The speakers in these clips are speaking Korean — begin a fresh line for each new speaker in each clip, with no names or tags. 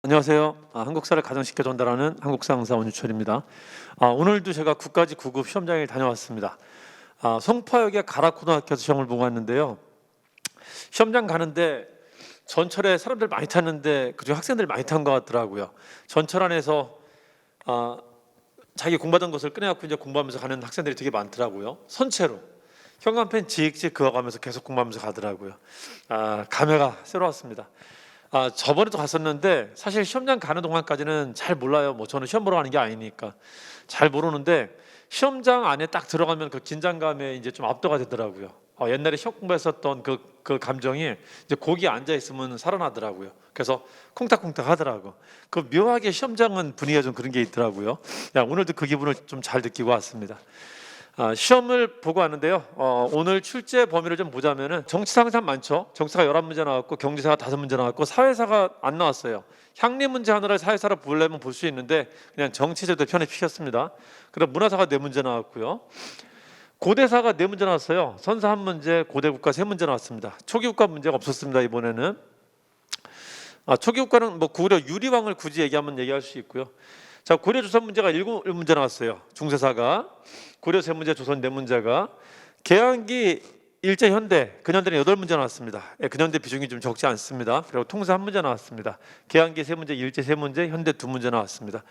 안녕하세요. 한국사를 가정쉽게 전달하는 한국사 강사 원유철입니다. 오늘도 제가 국가직 9급 시험장에 다녀왔습니다. 송파역의 가락고등학교에서 시험을 보고 왔는데요. 시험장 가는데 전철에 사람들 많이 탔는데 그중 학생들 많이 탄 것 같더라고요. 전철 안에서 자기 공부하던 것을 꺼내갖고 이제 공부하면서 가는 학생들이 되게 많더라고요. 선체로 현관펜 지익지익 그어가면서 계속 공부하면서 가더라고요. 감회가 새로웠습니다. 저번에도 갔었는데 사실 시험장 가는 동안까지는 잘 몰라요. 뭐 저는 시험 보러 가는 게 아니니까 잘 모르는데 시험장 안에 딱 들어가면 그 긴장감에 이제 좀 압도가 되더라고요. 옛날에 시험 공부했었던 그 감정이 이제 거기 앉아 있으면 살아나더라고요. 그래서 콩닥콩닥 하더라고. 그 묘하게 시험장은 분위기가 좀 그런 게 있더라고요. 오늘도 그 기분을 좀 잘 느끼고 왔습니다. 시험을 보고 왔는데요. 오늘 출제 범위를 좀 보자면은 정치사 항상 많죠. 정치사가 11문제 나왔고 경제사가 5문제 나왔고 사회사가 안 나왔어요. 향리 문제 하나를 사회사로 보려면 볼 수 있는데 그냥 정치제도 편에 피셨습니다. 그리고 문화사가 4문제 나왔고요. 고대사가 4문제 나왔어요. 선사 1문제, 고대국가 3문제 나왔습니다. 초기국가 문제가 없었습니다. 이번에는 초기국가는 뭐 고려 유리왕을 굳이 얘기하면 얘기할 수 있고요. 자, 고려 조선 문제가 7문제 나왔어요. 중세사가 고려 3문제, 조선 4문제가 개항기 일제 현대 근현대는 8문제 나왔습니다. 근현대 비중이 좀 적지 않습니다. 그리고 통사 1문제 나왔습니다. 개항기 3문제, 일제 3문제, 현대 2문제 나왔습니다.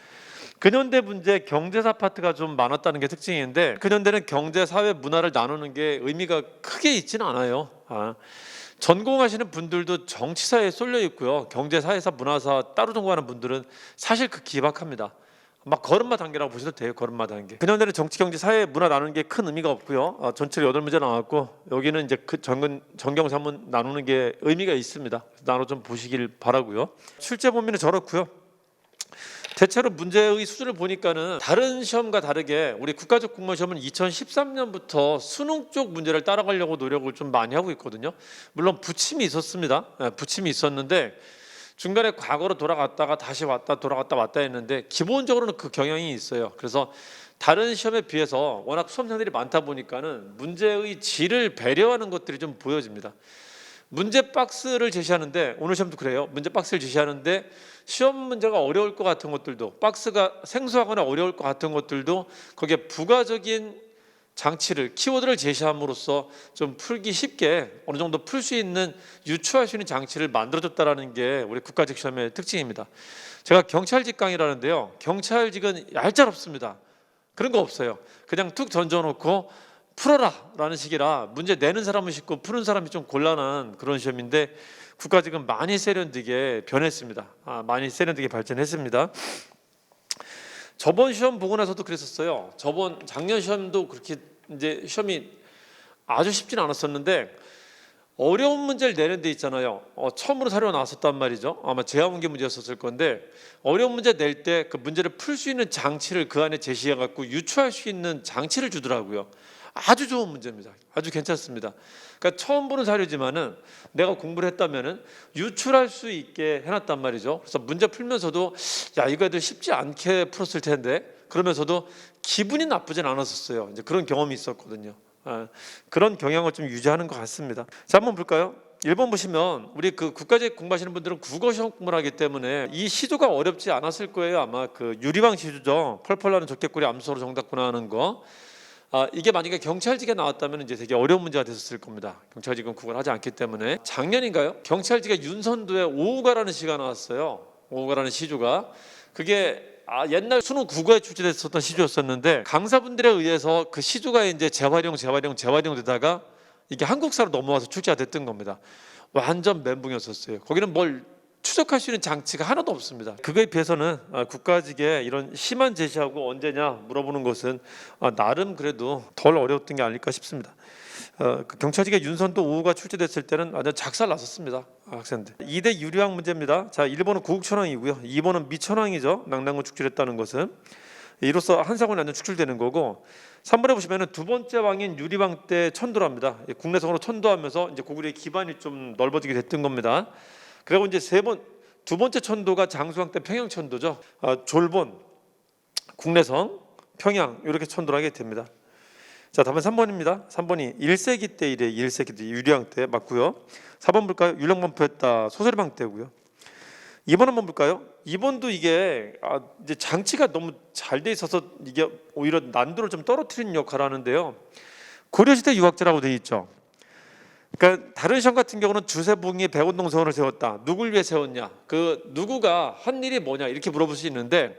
근현대 문제 경제사 파트가 좀 많았다는 게 특징인데 근현대는 경제, 사회, 문화를 나누는 게 의미가 크게 있지는 않아요. 전공하시는 분들도 정치사에 쏠려 있고요. 경제, 사회사, 문화사 따로 전공하는 분들은 사실 기박합니다. 막 걸음마 단계라고 보셔도 돼요. 걸음마 단계. 근현대는 정치, 경제, 사회, 문화 나누는 게 큰 의미가 없고요. 전체로 8문제 나왔고 여기는 이제 그 전경사문 나누는 게 의미가 있습니다. 나눠 좀 보시길 바라고요. 출제 범위는 저렇고요. 대체로 문제의 수준을 보니까는 다른 시험과 다르게 우리 국가적 공무원 시험은 2013년부터 수능 쪽 문제를 따라가려고 노력을 좀 많이 하고 있거든요. 물론 부침이 있었습니다. 부침이 있었는데 중간에 과거로 돌아갔다가 다시 왔다 돌아갔다 왔다 했는데 기본적으로는 그 경향이 있어요. 그래서 다른 시험에 비해서 워낙 수험생들이 많다 보니까는 문제의 질을 배려하는 것들이 좀 보여집니다. 문제 박스를 제시하는데 오늘 시험도 그래요. 문제 박스를 제시하는데 시험 문제가 어려울 것 같은 것들도 박스가 생소하거나 어려울 것 같은 것들도 거기에 부가적인 장치를 키워드를 제시함으로써 좀 풀기 쉽게 어느 정도 풀 수 있는 유추할 수 있는 장치를 만들어줬다라는 게 우리 국가직 시험의 특징입니다. 제가 경찰직 강의라는데요. 경찰직은 얄짤없습니다. 그런 거 없어요. 그냥 툭 던져놓고 풀어라 라는 식이라 문제 내는 사람은 쉽고 푸는 사람이 좀 곤란한 그런 시험인데 국가직은 많이 세련되게 변했습니다. 많이 세련되게 발전했습니다. 저번 시험 보고 나서도 그랬었어요. 작년 시험도 그렇게 이제 시험이 아주 쉽지는 않았었는데 어려운 문제를 내는 데 있잖아요. 처음으로 사료가 나왔었단 말이죠. 아마 재화문제 문제였었을 건데 어려운 문제 낼 때 그 문제를 풀 수 있는 장치를 그 안에 제시해 갖고 유추할 수 있는 장치를 주더라고요. 아주 좋은 문제입니다. 아주 괜찮습니다. 그러니까 처음 보는 사료지만은 내가 공부를 했다면은 유출할 수 있게 해놨단 말이죠. 그래서 문제 풀면서도 야 이거 애들 쉽지 않게 풀었을 텐데 그러면서도 기분이 나쁘진 않았었어요. 이제 그런 경험이 있었거든요. 그런 경향을 좀 유지하는 것 같습니다. 자, 한번 볼까요? 1번 보시면 우리 그 국가직 공부하시는 분들은 국어 시험 공부를 하기 때문에 이 시조가 어렵지 않았을 거예요. 아마 그 유리왕 시조죠. 펄펄 나는 적개꿀이 암소로 정답구나 하는 거. 이게 만약에 경찰직에 나왔다면 이제 되게 어려운 문제가 됐었을 겁니다. 경찰직은 국어를 하지 않기 때문에. 작년인가요? 경찰직에 윤선두의 오우가라는 시가 나왔어요. 오우가라는 시조가 그게 옛날 수능 국어에 출제됐었던 시조였었는데 강사분들에 의해서 그 시조가 이제 재활용 되다가 이게 한국사로 넘어와서 출제가 됐던 겁니다. 완전 멘붕이었었어요. 거기는 뭘 추적할 수 있는 장치가 하나도 없습니다. 그거에 비해서는 국가직에 이런 시만 제시하고 언제냐 물어보는 것은 나름 그래도 덜 어려웠던 게 아닐까 싶습니다. 그 경찰직에 윤선도 오후가 출제됐을 때는 완전 작살 났었습니다. 학생들. 2대 유리왕 문제입니다. 자, 1번은 고국천왕이고요. 2번은 미천왕이죠. 낙랑군 축출했다는 것은. 이로써 한사군이 완전 축출되는 거고 3번에 보시면은 두 번째 왕인 유리왕 때 천도랍니다. 국내성으로 천도하면서 이제 고구려의 기반이 좀 넓어지게 됐던 겁니다. 그리고 이제 두 번째 천도가 장수왕 때 평양 천도죠. 졸본, 국내성, 평양 이렇게 천도를 하게 됩니다. 자, 답은 3번입니다. 3번이 1세기 때 이래 1세기 때 유리왕 때 맞고요. 4번 볼까요? 율령반포했다 소설방 때고요. 2번 한번 볼까요? 2번도 이게 이제 장치가 너무 잘 돼 있어서 이게 오히려 난도를 좀 떨어뜨리는 역할을 하는데요. 고려시대 유학자라고 돼 있죠. 그러니까 다른 시험 같은 경우는 주세붕이 백운동서원을 세웠다. 누굴 위해 세웠냐? 그 누구가 한 일이 뭐냐? 이렇게 물어볼 수 있는데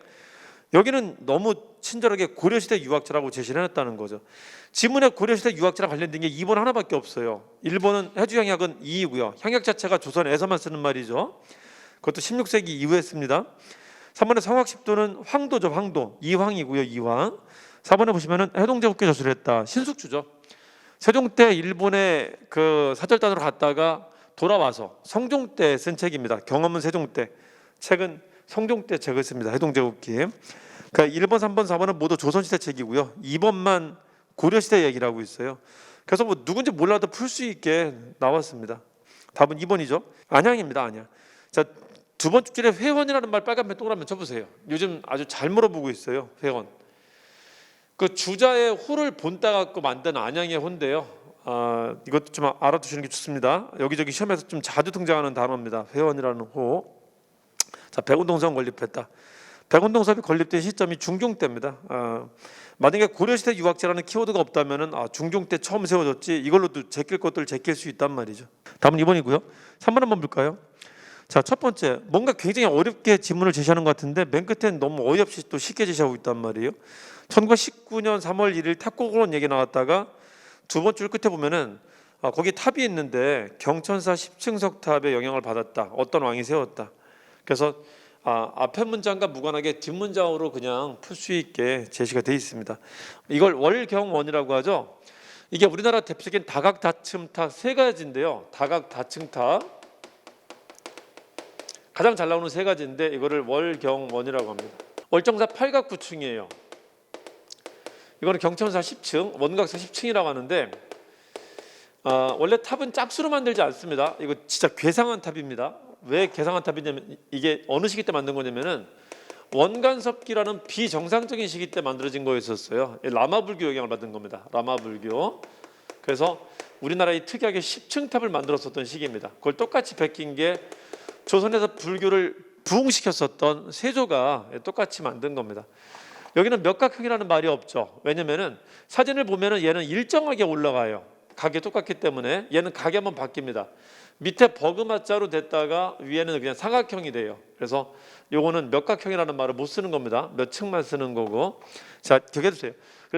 여기는 너무 친절하게 고려시대 유학자라고 제시를 해놨다는 거죠. 지문에 고려시대 유학자랑 관련된 게 2번 하나밖에 없어요. 1번은 해주향약은 2이고요. 향약 자체가 조선에서만 쓰는 말이죠. 그것도 16세기 이후에 씁니다. 3번의 성학십도는 황도죠. 황도. 이황이고요. 이황. 4번에 보시면은 해동제국께 저술을 했다. 신숙주죠. 세종 때 일본의 그 사절단으로 갔다가 돌아와서 성종 때 쓴 책입니다. 경험은 세종 때. 책은 성종 때 책을 씁니다. 해동제국기. 그러니까 1번, 3번, 4번은 모두 조선시대 책이고요. 2번만 고려시대 얘기라고 있어요. 그래서 뭐 누군지 몰라도 풀 수 있게 나왔습니다. 답은 2번이죠. 안양입니다. 안양. 자, 두 번째 줄에 회원이라는 말 빨간펜 동그라미 쳐보세요. 요즘 아주 잘 물어보고 있어요. 회원. 그 주자의 호를 본따 갖고 만든 안양의 호인데요. 이것도 좀 알아두시는 게 좋습니다. 여기저기 시험에서 좀 자주 등장하는 단어입니다. 회원이라는 호. 자, 백운동선 건립했다. 백운동선이 건립된 시점이 중종 때입니다. 만약에 고려시대 유학자라는 키워드가 없다면은 중종 때 처음 세워졌지 이걸로도 제낄 것들 제낄 수 있단 말이죠. 다음은 2번이고요. 3번 한번 볼까요? 자, 첫 번째, 뭔가 굉장히 어렵게 지문을 제시하는 것 같은데 맨 끝엔 너무 어이없이 또 쉽게 제시하고 있단 말이에요. 1919년 3월 1일 탑곡론 얘기 나왔다가 두 번째 줄 끝에 보면은 거기 탑이 있는데 경천사 10층석 탑의 영향을 받았다. 어떤 왕이 세웠다. 그래서 앞에 문장과 무관하게 뒷문장으로 그냥 풀 수 있게 제시가 되어 있습니다. 이걸 월경원이라고 하죠. 이게 우리나라 대표적인 다각다층탑 세 가지인데요. 다각다층탑 가장 잘 나오는 세 가지인데 이거를 월경원이라고 합니다. 월정사 8각 9층이에요. 이거는 경천사 10층, 원각사 10층이라고 하는데 원래 탑은 짝수로 만들지 않습니다. 이거 진짜 괴상한 탑입니다. 왜 괴상한 탑이냐면 이게 어느 시기 때 만든 거냐면은 원간섭기라는 비정상적인 시기 때 만들어진 거였었어요. 라마불교 영향을 받은 겁니다. 라마불교. 그래서 우리나라에 특이하게 10층 탑을 만들었었던 시기입니다. 그걸 똑같이 베낀 게 조선에서 불교를 부흥시켰었던 세조가 똑같이 만든 겁니다. 여기는 몇각형이라는 말이 없죠. 왜냐면은 사진을 보면은 얘는 일정하게 올라가요. 각이 똑같기 때문에 얘는 각이 한번 바뀝니다. 밑에 버그마자로 됐다가 위에는 그냥 삼각형이 돼요. 그래서 요거는 몇각형이라는 말을 못 쓰는 겁니다. 몇 층만 쓰는 거고. 자, 기억해 주세요.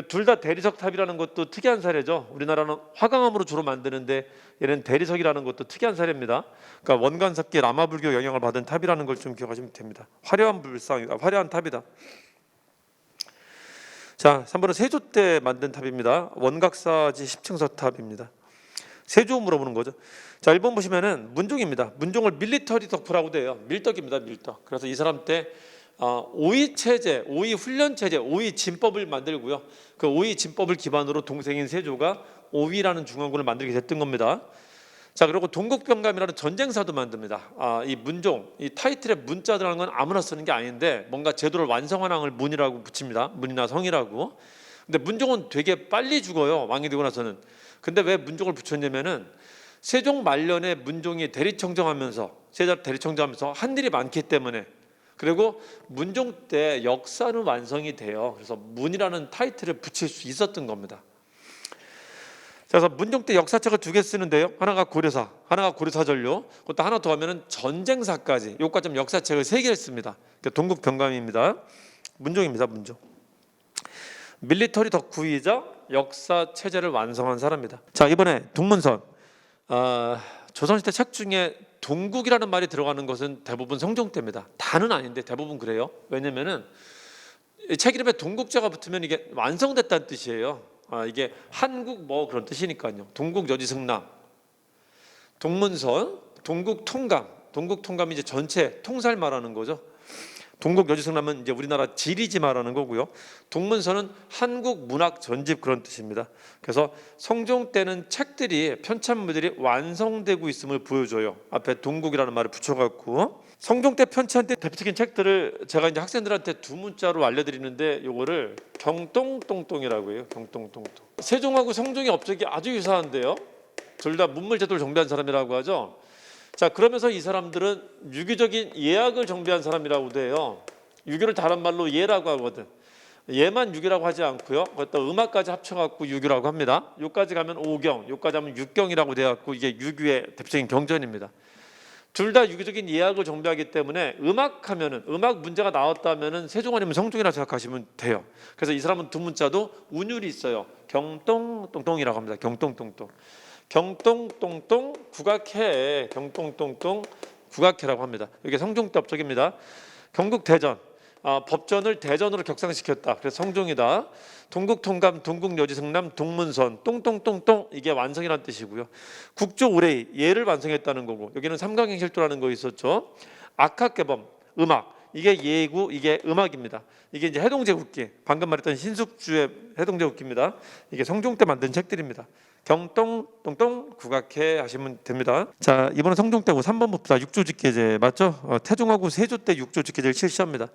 둘 다 대리석 탑이라는 것도 특이한 사례죠. 우리나라는 화강암으로 주로 만드는데 얘는 대리석이라는 것도 특이한 사례입니다. 그러니까 원간섭기 라마불교 영향을 받은 탑이라는 걸 좀 기억하시면 됩니다. 화려한 화려한 탑이다. 자, 3번은 세조 때 만든 탑입니다. 원각사지 10층석 탑입니다. 세조 물어보는 거죠. 자, 1번 보시면은 문종입니다. 문종을 밀리터리 덕후라고 돼요. 밀덕입니다. 밀덕. 그래서 이 사람 때 오이 체제, 오이 훈련 체제, 오이 진법을 만들고요. 그 오이 진법을 기반으로 동생인 세조가 오이라는 중앙군을 만들게 됐던 겁니다. 자, 그리고 동국병감이라는 전쟁사도 만듭니다. 이 문종, 이 타이틀에 문자 들어가는 건 아무나 쓰는 게 아닌데 뭔가 제도를 완성한 왕을 문이라고 붙입니다. 문이나 성이라고. 근데 문종은 되게 빨리 죽어요. 왕이 되고 나서는. 근데 왜 문종을 붙였냐면은 세종 말년에 문종이 대리청정하면서 세자 대리청정하면서 한 일이 많기 때문에 그리고 문종 때 역사는 완성이 돼요. 그래서 문이라는 타이틀을 붙일 수 있었던 겁니다. 그래서 문종 때 역사책을 2개 쓰는데요. 하나가 고려사, 하나가 고려사전료. 그것도 하나 더 하면은 전쟁사까지. 요까지 역사책을 3개를 씁니다. 동국병감입니다. 문종입니다. 문종. 밀리터리 덕후이자 역사 체제를 완성한 사람입니다. 자, 이번에 동문선. 조선시대 책 중에 동국이라는 말이 들어가는 것은 대부분 성종 때입니다. 다는 아닌데 대부분 그래요. 왜냐면은 책 이름에 동국자가 붙으면 이게 완성됐다는 뜻이에요. 이게 한국 뭐 그런 뜻이니까요. 동국 여지승남, 동문선, 동국통감. 동국통감이 이제 전체 통살 말하는 거죠. 동국 여지승남은 이제 우리나라 지리지 말하는 거고요. 동문서는 한국 문학 전집 그런 뜻입니다. 그래서 성종 때는 책들이 편찬물들이 완성되고 있음을 보여줘요. 앞에 동국이라는 말을 붙여갖고 성종 때 편찬된 대표적인 책들을 제가 이제 학생들한테 2문자로 알려드리는데 요거를 경똥똥똥이라고 해요. 경똥똥똥. 세종하고 성종의 업적이 아주 유사한데요. 둘 다 문물제도를 정비한 사람이라고 하죠. 자, 그러면서 이 사람들은 유교적인 예학을 정비한 사람이라고 돼요. 유교를 다른 말로 예라고 하거든. 예만 유교라고 하지 않고요. 그것도 음악까지 합쳐갖고 유교라고 합니다. 요까지 가면 오경, 요까지 하면 육경이라고 돼갖고 이게 유교의 대표적인 경전입니다. 둘 다 유교적인 예학을 정비하기 때문에 음악하면은 음악 문제가 나왔다면은 세종아니면 성종이라 생각하시면 돼요. 그래서 이 사람은 두 문자도 운율이 있어요. 경똥똥똥이라고 합니다. 경똥똥똥. 경똥똥똥 국악해. 경똥똥똥 국악해라고 합니다. 이게 성종 때 업적입니다. 경국 대전. 법전을 대전으로 격상시켰다. 그래서 성종이다. 동국통감, 동국여지승남, 동문선, 똥똥똥똥 이게 완성이라는 뜻이고요. 국조 의례 예를 완성했다는 거고 여기는 삼강행실도라는 거 있었죠. 악학개범 음악 이게 예고 이게 음악입니다. 이게 이제 해동제국기 방금 말했던 신숙주의 해동제국기입니다. 이게 성종 때 만든 책들입니다. 경똥똥똥 국악해 하시면 됩니다. 자, 이번은 성종 때고 3번 봅시다. 육조직계제 맞죠? 태종하고 세조 때 육조직계제를 실시합니다.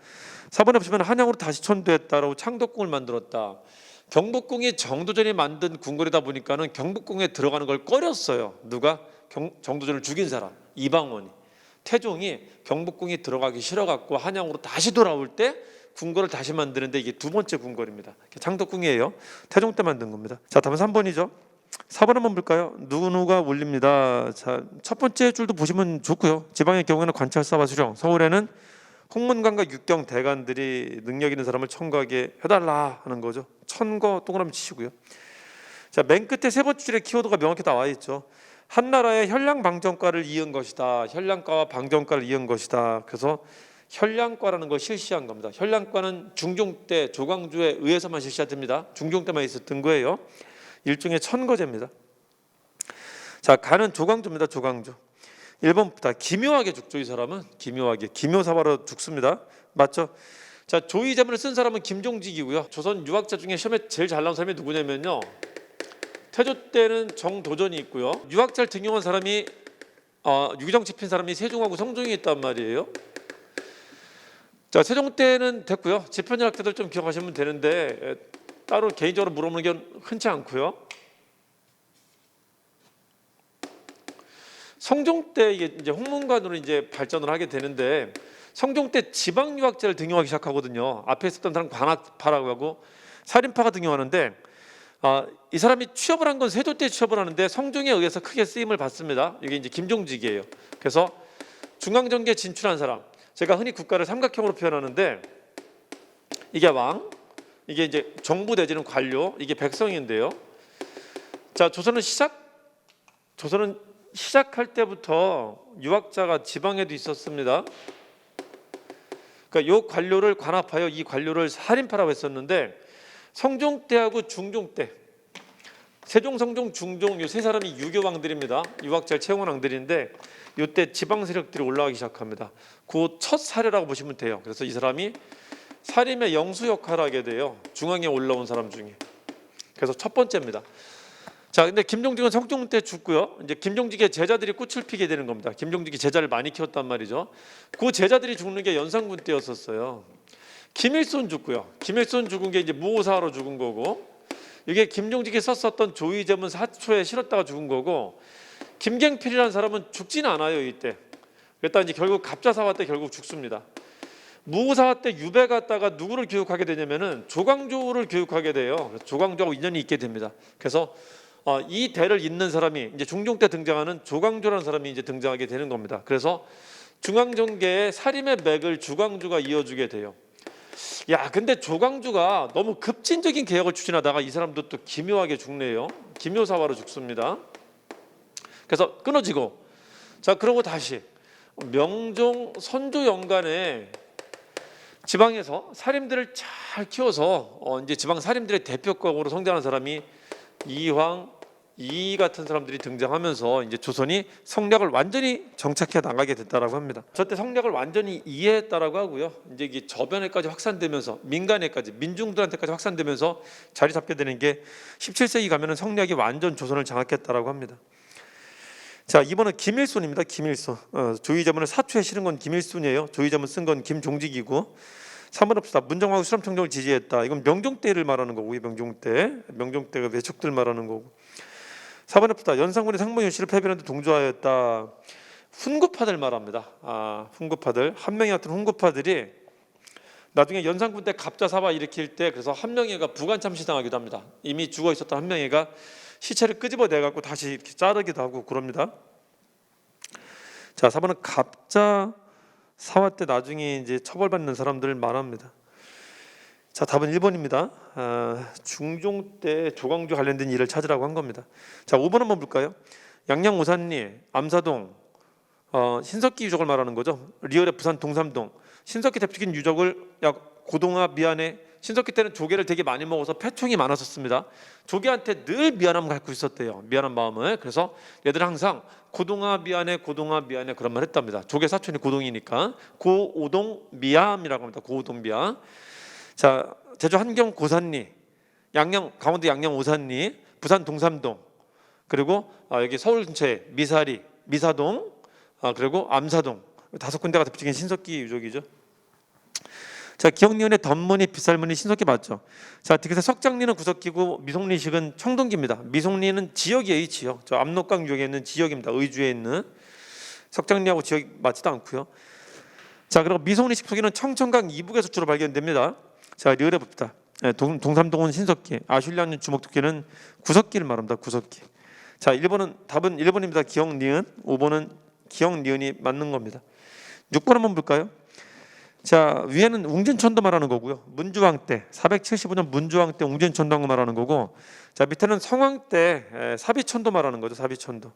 4번에 보시면 한양으로 다시 천도했다라고 창덕궁을 만들었다. 경복궁이 정도전이 만든 궁궐이다 보니까는 경복궁에 들어가는 걸 꺼렸어요. 누가? 정도전을 죽인 사람 이방원이. 태종이 경복궁이 들어가기 싫어갖고 한양으로 다시 돌아올 때 궁궐을 다시 만드는데 이게 두 번째 궁궐입니다. 창덕궁이에요. 태종 때 만든 겁니다. 자, 다음은 3번이죠. 4번 한번 볼까요? 누구누가 올립니다. 자, 첫 번째 줄도 보시면 좋고요. 지방의 경우에는 관찰사와 수령, 서울에는 홍문관과 육경 대관들이 능력 있는 사람을 청구하게 해달라 하는 거죠. 천거 동그라미 치시고요. 자, 맨 끝에 세 번째 줄에 키워드가 명확히 나와 있죠. 한나라의 현량방정과를 이은 것이다. 현량과와 방정과를 이은 것이다. 그래서 현량과라는 걸 실시한 겁니다. 현량과는 중종 때 조광조에 의해서만 실시됩니다. 중종 때만 있었던 거예요. 일종의 천거제입니다. 자, 가는 조광조입니다. 조광조. 1번부터 기묘하게 죽죠. 이 사람은 기묘하게 기묘사화로 죽습니다. 맞죠? 자, 조의제문을 쓴 사람은 김종직이고요. 조선 유학자 중에 시험에 제일 잘 나온 사람이 누구냐면요. 태조 때는 정도전이 있고요. 유학자를 등용한 사람이 유기정 집힌 사람이 세종하고 성종이 있단 말이에요. 자, 세종 때는 됐고요. 집현유학 때들 좀 기억하시면 되는데 따로 개인적으로 물어보는 게 흔치 않고요. 성종 때 이제 홍문관으로 이제 발전을 하게 되는데 성종 때 지방 유학자를 등용하기 시작하거든요. 앞에 있었던 사람 관악파라고 하고 살인파가 등용하는데 이 사람이 취업을 한 건 세조 때 취업을 하는데 성종에 의해서 크게 쓰임을 받습니다. 이게 이제 김종직이에요. 그래서 중앙정계에 진출한 사람. 제가 흔히 국가를 삼각형으로 표현하는데 이게 왕, 이게 이제 정부 내지는 관료, 이게 백성인데요. 자, 조선은 시작할 때부터 유학자가 지방에도 있었습니다. 그러니까 이 관료를 관합하여 이 관료를 살인파라고 했었는데 성종 때하고 중종 때 세종, 성종, 중종 이 세 사람이 유교왕들입니다. 유학자를 채용한 왕들인데 이때 지방 세력들이 올라가기 시작합니다. 그 첫 사례라고 보시면 돼요. 그래서 이 사람이 살인의 영수 역할을 하게 돼요. 중앙에 올라온 사람 중에. 그래서 첫 번째입니다. 자, 근데 김종직은 성종 때 죽고요. 이제 김종직의 제자들이 꽃을 피게 되는 겁니다. 김종직이 제자를 많이 키웠단 말이죠. 그 제자들이 죽는 게 연산군 때였었어요. 김일손 죽고요. 김일손 죽은 게 이제 무오사로 죽은 거고, 이게 김종직이 썼었던 조의제문 사초에 실었다가 죽은 거고, 김갱필이라는 사람은 죽지는 않아요 이때. 그랬다 이제 결국 갑자사화 때 결국 죽습니다. 무오사화 때 유배 갔다가 누구를 교육하게 되냐면은 조광조를 교육하게 돼요. 조광조하고 인연이 있게 됩니다. 그래서 이 대를 잇는 사람이 이제 중종 때 등장하는 조광조라는 사람이 이제 등장하게 되는 겁니다. 그래서 중앙정계의 살인의 맥을 조광조가 이어주게 돼요. 야, 근데 조광조가 너무 급진적인 개혁을 추진하다가 이 사람도 또 기묘하게 죽네요. 기묘사화로 죽습니다. 그래서 끊어지고, 자, 그러고 다시 명종 선조 연간에 지방에서 사림들을 잘 키워서 이제 지방 사림들의 대표격으로 성장한 사람이 이황, 이 같은 사람들이 등장하면서 이제 조선이 성략을 완전히 정착해 나가게 됐다라고 합니다. 저때 성략을 완전히 이해했다라고 하고요. 이제 이게 저변에까지 확산되면서 민간에까지 민중들한테까지 확산되면서 자리 잡게 되는 게 17세기 가면은 성략이 완전 조선을 장악했다라고 합니다. 자, 이번은 김일손입니다. 김일손. 조의제문을 사초에 실은 건 김일손이에요. 조의제문 쓴 건 김종직이고. 3번 합시다. 문정왕후 수람청정을 지지했다. 이건 명종 때를 말하는 거고, 명종 때가 외척들 말하는 거고. 4번 합시다. 연산군이 상봉윤씨를 패배하는데 동조하였다. 훈구파들 말합니다. 훈구파들, 한명회 같은 훈구파들이 나중에 연산군 때 갑자사바 일으킬 때 그래서 한명회가 부관참시당하기도 합니다. 이미 죽어 있었던 한명회가 시체를 끄집어내 갖고 다시 이렇게 자르기도 하고 그럽니다. 자, 4번은 갑자사화 때 나중에 이제 처벌받는 사람들을 말합니다. 자, 답은 1번입니다. 중종 때 조광조 관련된 일을 찾으라고 한 겁니다. 자, 5번 한번 볼까요? 양양 오산리, 암사동, 신석기 유적을 말하는 거죠. 리얼의 부산 동삼동. 신석기 대표적인 유적을 고동아 미안해. 신석기 때는 조개를 되게 많이 먹어서 폐총이 많았었습니다. 조개한테 늘 미안함을 갖고 있었대요. 미안한 마음을. 그래서 얘들은 항상 고동아 미안해, 고동아 미안해 그런 말 했답니다. 조개 사촌이 고동이니까 고오동 미암이라고 합니다. 고오동 미암. 자, 제주 한경 고산리, 양양 강원도 양양 오산리, 부산 동삼동, 그리고 여기 서울 근처에 미사리, 미사동, 그리고 암사동 5군데가 대표적인 신석기 유적이죠. 자, 기억리은의 덧문이 빗살문이 신석기 맞죠? 자, 그래서 석장리는 구석기고 미송리식은 청동기입니다. 미송리는 지역이에요, 지역. 저 압록강 유역에 있는 지역입니다. 의주에 있는. 석장리하고 지역이 맞지도 않고요. 자, 그리고 미송리식 토기는 청천강 이북에서 주로 발견됩니다. 자, 리을해 봅시다. 동삼동은 신석기, 아슐리안 주목토끼는 구석기를 말합니다. 구석기. 자, 1번은 답은 1번입니다. 기억 니은. 5번은 기억 니은이 맞는 겁니다. 6번 한번 볼까요? 자, 위에는 웅진천도 말하는 거고요. 문주왕 때 475년 문주왕 때 웅진천도 말하는 거고, 자, 밑에는 성왕 때 사비천도 말하는 거죠. 사비천도.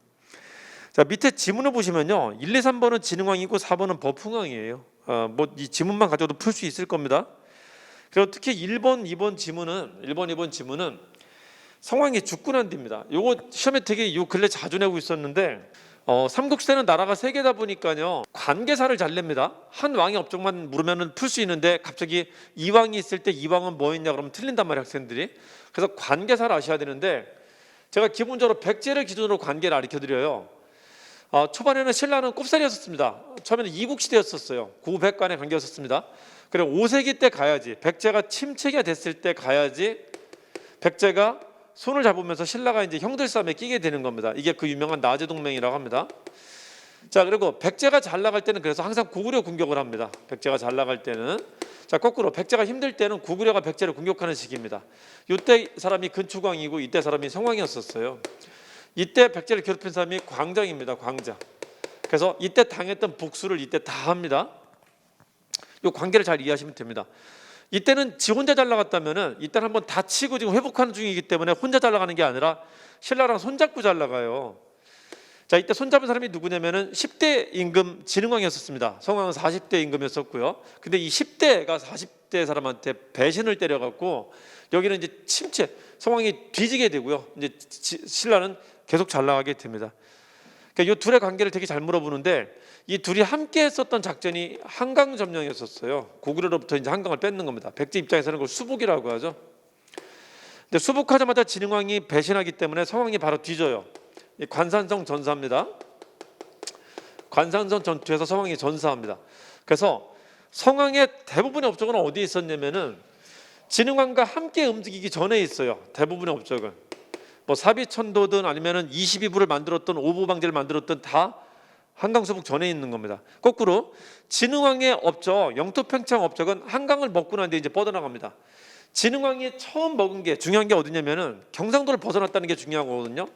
자, 밑에 지문을 보시면요, 1, 2, 3번은 진흥왕이고 4번은 법흥왕이에요. 뭐 이 지문만 가져도 풀 수 있을 겁니다. 그리고 특히 1번, 2번 지문은 1번, 2번 지문은 성왕이 죽고 난 뒤입니다. 요거 시험에 되게 요 근래 자주 내고 있었는데 삼국시대는 나라가 세 개다 보니까요 관계사를 잘 냅니다. 한 왕의 업적만 물으면 풀 수 있는데 갑자기 이 왕이 있을 때 이 왕은 뭐 했냐 그러면 틀린단 말이에요, 학생들이. 그래서 관계사를 아셔야 되는데 제가 기본적으로 백제를 기준으로 관계를 가르쳐드려요. 초반에는 신라는 꼽살이었습니다. 처음에는 이국시대였었어요. 구백간의 관계였었습니다. 그리고 5세기 때 가야지, 백제가 침체가 됐을 때 가야지 백제가 손을 잡으면서 신라가 이제 형들 싸움에 끼게 되는 겁니다. 이게 그 유명한 나제동맹이라고 합니다. 자, 그리고 백제가 잘 나갈 때는 그래서 항상 고구려 공격을 합니다. 백제가 잘 나갈 때는. 자, 거꾸로 백제가 힘들 때는 고구려가 백제를 공격하는 시기입니다. 이때 사람이 근초광이고 이때 사람이 성왕이었었어요. 이때 백제를 괴롭힌 사람이 광장입니다. 광장. 그래서 이때 당했던 복수를 이때 다 합니다. 이 관계를 잘 이해하시면 됩니다. 이때는 지 혼자 잘 나갔다면은 이때는 한번 다치고 지금 회복하는 중이기 때문에 혼자 잘 나가는 게 아니라 신라랑 손잡고 잘 나가요. 자, 이때 손잡은 사람이 누구냐면은 10대 임금 진흥왕이었습니다. 성왕은 40대 임금이었었고요. 근데 이 10대가 40대 사람한테 배신을 때려갖고 여기는 이제 침체, 성왕이 뒤지게 되고요. 이제 신라는 계속 잘 나가게 됩니다. 그러니까 이 둘의 관계를 되게 잘 물어보는데 이 둘이 함께 했었던 작전이 한강 점령이었었어요. 고구려로부터 이제 한강을 뺏는 겁니다. 백제 입장에서는 그걸 수복이라고 하죠. 근데 수복하자마자 진흥왕이 배신하기 때문에 성왕이 바로 뒤져요. 관산성 전사합니다. 관산성 전투에서 성왕이 전사합니다. 그래서 성왕의 대부분의 업적은 어디에 있었냐면은 진흥왕과 함께 움직이기 전에 있어요. 대부분의 업적은 뭐 사비천도든 아니면은 22부를 만들었던 오부방제를 만들었던 다 한강 수복 전에 있는 겁니다. 거꾸로 진흥왕의 업적, 영토팽창 업적은 한강을 먹고 난 뒤에 이제 뻗어나갑니다. 진흥왕이 처음 먹은 게 중요한 게 어디냐면은 경상도를 벗어났다는 게 중요하거든요.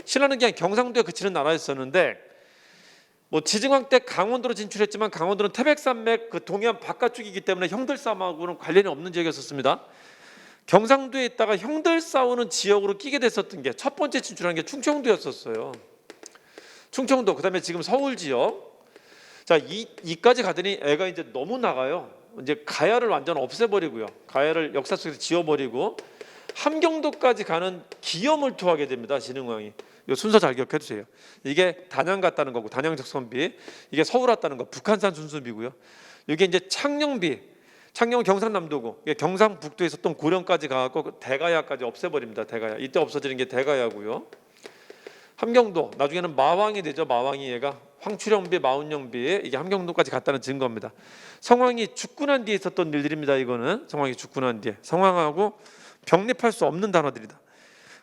신라는 그냥 경상도에 그치는 나라였었는데 뭐 지증왕 때 강원도로 진출했지만 강원도는 태백산맥 그 동해안 바깥쪽이기 때문에 형들 싸움하고는 관련이 없는 지역이었습니다. 경상도에 있다가 형들 싸우는 지역으로 끼게 됐었던 게 첫 번째 진출한 게 충청도였었어요. 충청도, 그다음에 지금 서울 지역. 자, 이까지 가더니 애가 이제 너무 나가요. 이제 가야를 완전 없애버리고요. 가야를 역사 속에서 지워버리고 함경도까지 가는 기염을 토하게 됩니다. 진흥왕이. 이 순서 잘 기억해 주세요. 이게 단양 갔다는 거고 단양 적선비, 이게 서울 왔다는 거 북한산 순수비고요. 이게 이제 창녕비, 창녕은 경상남도고 이게 경상북도에 있었던 고령까지 가고 대가야까지 없애버립니다. 대가야. 이때 없어지는 게 대가야고요. 함경도 나중에는 마왕이 되죠. 마왕이 얘가 황추령비, 마운령비, 이게 함경도까지 갔다는 증거입니다. 성왕이 죽고 난 뒤에 있었던 일들입니다. 이거는 성왕이 죽고 난 뒤에 성왕하고 병립할 수 없는 단어들이다.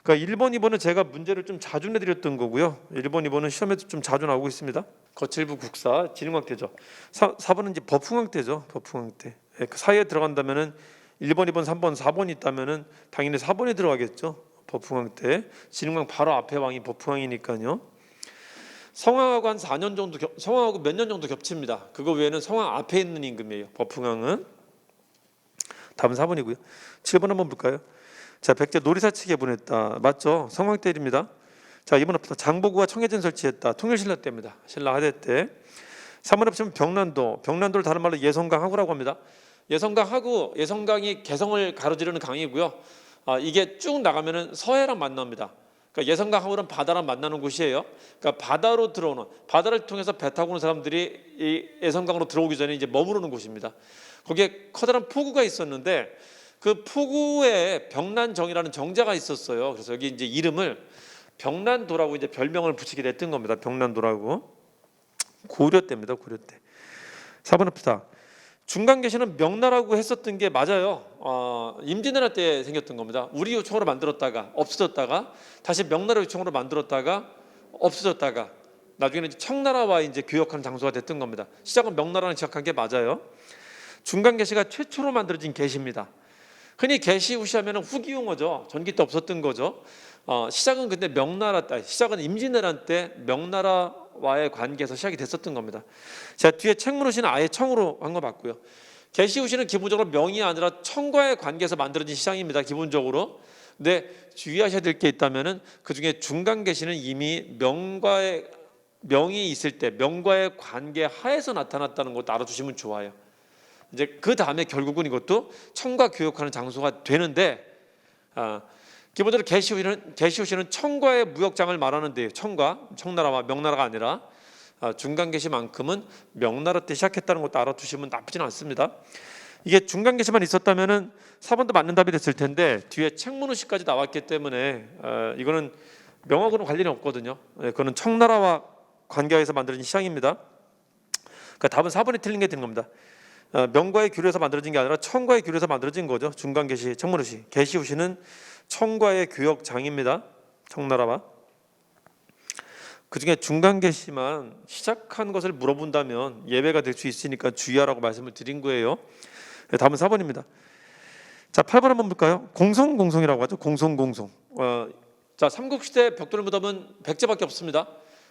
그러니까 1번, 2번은 제가 문제를 좀 자주 내드렸던 거고요. 1번, 2번은 시험에도 좀 자주 나오고 있습니다. 거칠부 국사 진흥학대죠. 4번은 이제 법흥학대죠. 법흥학대. 예, 그 사이에 들어간다면은 1번, 2번, 3번, 4번이 있다면은 당연히 4번에 들어가겠죠. 법흥학대. 진흥왕 바로 앞에 왕이 법흥왕이니까요. 성왕하고 한 4년 정도 성왕하고 몇 년 정도 겹칩니다. 그거 외에는 성왕 앞에 있는 임금이에요. 법흥왕은. 답은 4번이고요. 7번 한번 볼까요? 자, 백제 놀이사치기에 보냈다. 맞죠? 성왕 때입니다. 자, 2번 합시다. 장보고가 청해전 설치했다. 통일신라 때입니다. 신라 하대 때. 3번 합치면 병난도. 병난도를 다른 말로 예성강 하구라고 합니다. 예성강 하구, 예성강이 개성을 가로지르는 강이고요. 이게 쭉 나가면은 서해랑 만납니다. 그러니까 예성강 하구는 바다랑 만나는 곳이에요. 그러니까 바다로 들어오는, 바다를 통해서 배 타고 오는 사람들이 이 예성강으로 들어오기 전에 이제 머무르는 곳입니다. 거기에 커다란 포구가 있었는데 그 포구에 병난정이라는 정자가 있었어요. 그래서 여기 이제 이름을 병난도라고 이제 별명을 붙이게 됐던 겁니다. 병난도라고. 고려 때입니다. 고려 때. 4번 합시다. 중간계시는 명나라고 했었던 게 맞아요. 임진왜란 때 생겼던 겁니다. 우리 요청으로 만들었다가 없어졌다가 다시 명나라 요청으로 만들었다가 없어졌다가 나중에는 이제 청나라와 이제 교역하는 장소가 됐던 겁니다. 시작은 명나라랑 시작한 게 맞아요. 중간계시가 최초로 만들어진 계시입니다. 흔히 계시 후시하면 후기용어죠. 전기 때 없었던 거죠. 시작은 근데 명나라 때, 시작은 임진왜란 때 명나라와의 관계에서 시작이 됐었던 겁니다. 자, 뒤에 책문호시는 아예 청으로 한 거 맞고요. 계시후시는 기본적으로 명이 아니라 청과의 관계에서 만들어진 시장입니다. 기본적으로. 근데 주의하셔야 될 게 있다면은 그 중에 중간계시는 이미 명이 있을 때 명과의 관계 하에서 나타났다는 것도 알아두시면 좋아요. 이제 그 다음에 결국은 이것도 청과 교역하는 장소가 되는데 기본적으로 계시후시는 청과의 무역장을 말하는데 청나라와 명나라가 아니라 중간계시만큼은 명나라 때 시작했다는 것도 알아두시면 나쁘지는 않습니다. 이게 중간계시만 있었다면은 4번도 맞는 답이 됐을 텐데 뒤에 책문호시까지 나왔기 때문에 이거는 명하고는 관련이 없거든요. 그거는 청나라와 관계에서 만들어진 시장입니다. 그러니까 답은 4번이 틀린 게 되는 겁니다. 명과의 교류에서 만들어진 게 아니라 청과의 교류에서 만들어진 거죠. 중간계시, 책문호시. 계시후시는 청과의 교역장입니다. 청나라와. 그중에 중간계시만 시작한 것을 물어본다면 예외가 될 수 있으니까 주의하라고 말씀을 드린 거예요. 답은 4번입니다. 자, 8번 한번 볼까요? 공송공송이라고 하죠. 공송공송. 자, 삼국시대 벽돌무덤은 백제밖에 없습니다.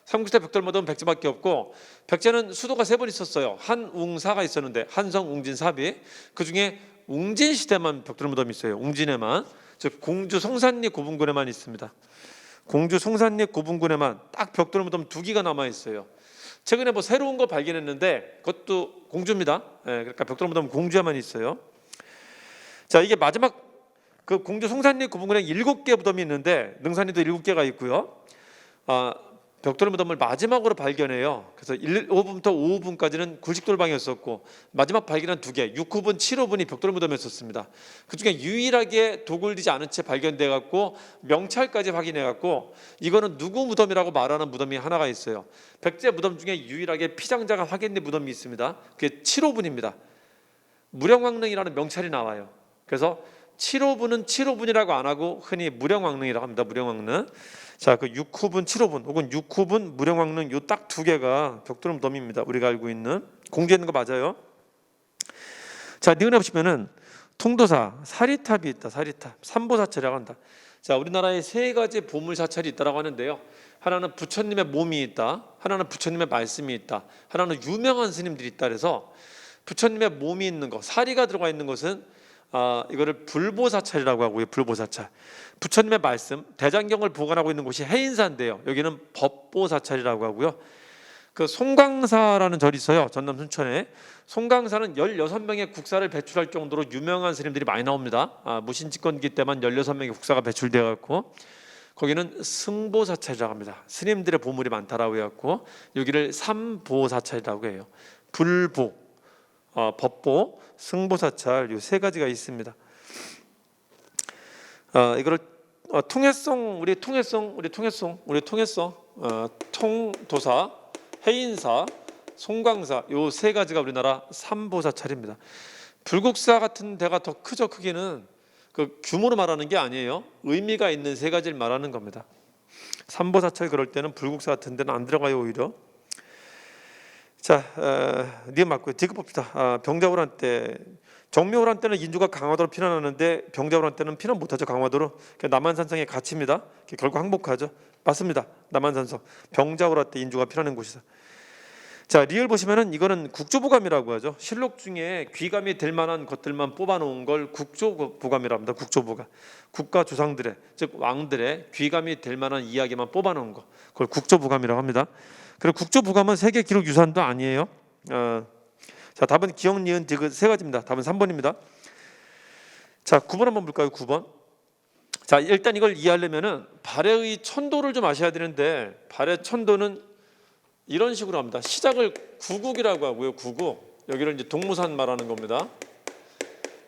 삼국시대 벽돌무덤은 백제밖에 없고 백제는 수도가 3번 있었어요. 한웅사가 있었는데 한성, 웅진, 사비. 그중에 웅진 시대만 벽돌무덤이 있어요. 웅진에만. 즉 공주 송산리 고분군에만 있습니다. 공주 송산리 고분군에만 딱 벽돌무덤 2기가 남아 있어요. 최근에 뭐 새로운 거 발견했는데 그것도 공주입니다. 그러니까 벽돌무덤 공주에만 있어요. 자, 이게 마지막 그 공주 송산리 고분군에 7개 무덤이 있는데 능산리도 7개가 있고요. 벽돌무덤을 마지막으로 발견해요. 그래서 1호분부터 5호분까지는 굴식돌방이었었고 마지막 발견한 2개 6호분, 7호분이 벽돌무덤이었었습니다. 그중에 유일하게 도굴되지 않은 채 발견돼 갖고 명찰까지 확인해 갖고 이거는 누구 무덤이라고 말하는 무덤이 하나가 있어요. 백제 무덤 중에 유일하게 피장자가 확인된 무덤이 있습니다. 그게 7호분입니다. 무령왕릉이라는 명찰이 나와요. 그래서 7호분은 7호분이라고 안 하고 흔히 무령왕릉이라고 합니다. 무령왕릉. 자, 그 6호분, 7호분 혹은 6호분, 무령왕릉 요 딱 2개가 벽돌무덤입니다. 우리가 알고 있는 공주에 있는 거 맞아요. 자, 니은에 보시면은 통도사 사리탑이 있다. 사리탑 삼보사찰이라고 한다. 자, 우리나라에 3가지 보물사찰이 있다라고 하는데요. 하나는 부처님의 몸이 있다. 하나는 부처님의 말씀이 있다. 하나는 유명한 스님들이 있다. 그래서 부처님의 몸이 있는 거, 사리가 들어가 있는 것은 이거를 불보사찰이라고 하고요. 불보사찰. 부처님의 말씀, 대장경을 보관하고 있는 곳이 해인사인데요. 여기는 법보사찰이라고 하고요. 그 송광사라는 절이 있어요. 전남 순천에. 송광사는 16명의 국사를 배출할 정도로 유명한 스님들이 많이 나옵니다. 무신집권기 때만 16명의 국사가 배출되어 갖고 거기는 승보사찰이라고 합니다. 스님들의 보물이 많다라고 해갖고 여기를 삼보사찰이라고 해요. 불보, 법보, 승보사찰 이 3가지가 있습니다. 이거를 통해성, 통도사, 해인사, 송광사 요 3가지가 우리나라 삼보사찰입니다. 불국사 같은 데가 더 크죠. 크기는 그 규모로 말하는 게 아니에요. 의미가 있는 세 가지를 말하는 겁니다. 삼보사철 그럴 때는 불국사 같은 데는 안 들어가요 오히려. 자, 니은 맞고요. 디귿 봅시다. 병자호란 때, 정묘호란 때는 인주가 강화도로 피난하는데 병자호란 때는 피난 못하죠. 강화도로. 남한산성의 가치입니다. 결국 항복하죠. 맞습니다. 남한산성. 병자호란 때 인주가 피난하는 곳이다. 자, 리을 보시면은 이거는 국조부감이라고 하죠. 실록 중에 귀감이 될 만한 것들만 뽑아놓은 걸 국조부감이라고 합니다. 국조부감. 국가 조상들의, 즉 왕들의 귀감이 될 만한 이야기만 뽑아놓은 거, 그걸 국조부감이라고 합니다. 그리고 국조부감은 세계 기록 유산도 아니에요. 자, 답은 기역, 니은, 디귿 세 가지입니다. 답은 3번입니다. 자, 9번 한번 볼까요? 9번. 자, 일단 이걸 이해하려면은 발해의 천도를 좀 아셔야 되는데, 발해 천도는 이런 식으로 합니다. 시작을 구국이라고 하고요. 구국. 여기를 이제 동무산 말하는 겁니다.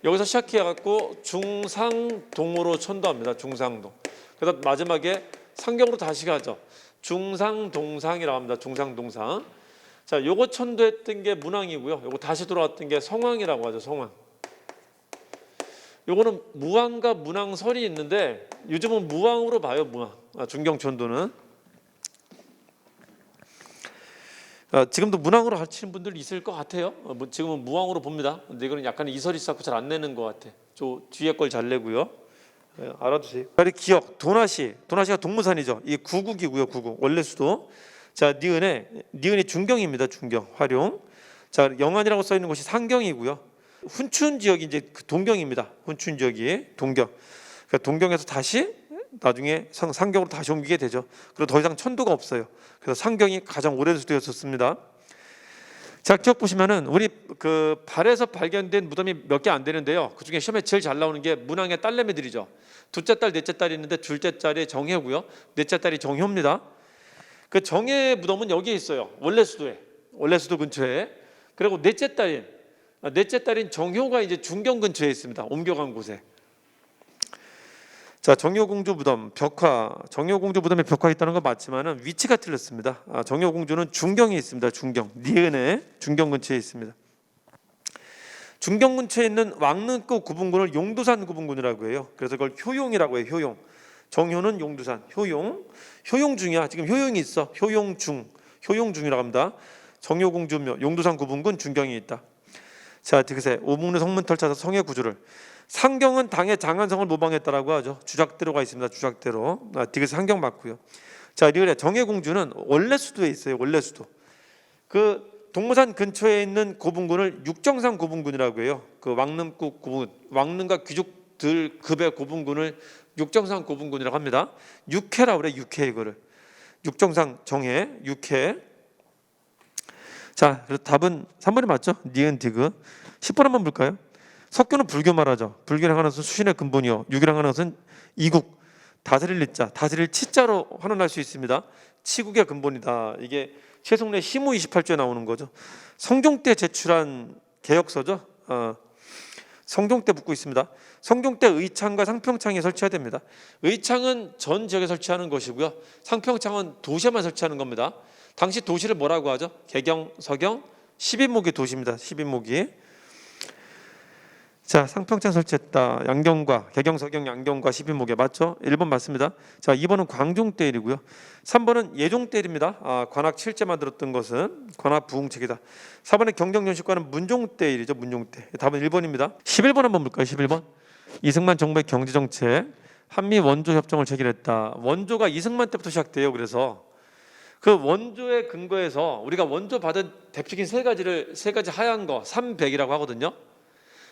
여기서 시작해 갖고 중상동으로 천도합니다. 중상동. 그래서 마지막에 상경으로 다시 가죠. 중상동상이라고 합니다. 중상동상. 자, 요거 천도했던 게 문왕이고요. 요거 다시 돌아왔던 게 성왕이라고 하죠. 성왕. 요거는 무왕과 문왕설이 있는데 요즘은 무왕으로 봐요. 무왕. 중경천도는. 지금도 문왕으로 가르치는 분들 있을 것 같아요. 지금은 무왕으로 봅니다. 근데 이거는 약간 이설이 쌓고 잘 안 내는 것 같아. 저 뒤에 걸 잘 내고요. 알아두세요. 그리고 기역, 도나시가 동무산이죠. 이 구국이고요. 구국 원래 수도. 자, 니은이 중경입니다. 중경 활용. 자, 영안이라고 써 있는 곳이 상경이고요. 훈춘 지역이 이제 그 동경입니다. 훈춘 지역이 동경. 그러니까 동경에서 다시 나중에 상경으로 다시 옮기게 되죠. 그리고 더 이상 천도가 없어요. 그래서 상경이 가장 오랜 수도였었습니다. 자, 기억 보시면은 우리 그 발에서 발견된 무덤이 몇 개 안 되는데요. 그 중에 시험에 제일 잘 나오는 게 문왕의 딸내미들이죠. 둘째 딸, 넷째 딸이 있는데 둘째 딸이 정혜고요. 넷째 딸이 정효입니다. 그 정혜 무덤은 여기에 있어요. 원래 수도 근처에. 그리고 넷째 딸인 정효가 이제 중경 근처에 있습니다. 옮겨간 곳에. 자, 정효공주 무덤 벽화. 정효공주 무덤에 벽화 있다는 건 맞지만은 위치가 틀렸습니다. 정효공주는 중경에 있습니다. 중경. 니은에 중경 근처에 있습니다. 중경 근처에 있는 왕릉급 구분군을 용두산 구분군이라고 해요. 그래서 그걸 효용이라고 해요. 효용. 정효는 용두산. 효용 중이야. 지금 효용이 있어. 효용중이라고 합니다. 정효공주묘 용두산 구분군 중경에 있다. 자, 디귿에 오목리 성문 털쳐서 성의 구조를. 상경은 당의 장안성을 모방했다라고 하죠. 주작대로가 있습니다. 주작대로. 디귿 상경 맞고요. 자, 리을에 정혜공주는 원래 수도에 있어요. 원래 수도. 그 동무산 근처에 있는 고분군을 육정산 고분군이라고 해요. 그 왕릉급 고분, 왕릉과 귀족들 급의 고분군을 육정산 고분군이라고 합니다. 육해라고 그래. 육해 이거를. 육정상 정해 육해. 자, 그래서 답은 3번이 맞죠? 니은 디귿. 10번 한번 볼까요? 석교는 불교 말하죠. 불교랑 하는 것은 수신의 근본이요. 육이랑 하는 것은 이국. 다스릴 리자, 다스릴 치자로 환원할 수 있습니다. 치국의 근본이다. 이게 최송래 시무 28조에 나오는 거죠. 성종 때 제출한 개혁서죠. 성종 때 붙고 있습니다. 성종 때 의창과 상평창에 설치해야 됩니다. 의창은 전 지역에 설치하는 것이고요. 상평창은 도시에만 설치하는 겁니다. 당시 도시를 뭐라고 하죠? 개경, 서경, 12목이 도시입니다. 12목이. 자, 상평창 설치했다. 양경과 개경, 서경, 양경과 12목에 맞죠? 1번 맞습니다. 자, 2번은 광종대일이고요. 3번은 예종대일입니다. 관악 7제 만들었던 것은 관악 부흥책이다. 4번의 경정연식과는 문종대일이죠. 문종대. 답은 1번입니다. 11번 한번 볼까요? 11번. 이승만 정부의 경제정책 한미 원조 협정을 체결했다. 원조가 이승만 때부터 시작돼요. 그래서 그 원조의 근거에서 우리가 원조 받은 대표적인 세 가지 하얀 거 300이라고 하거든요.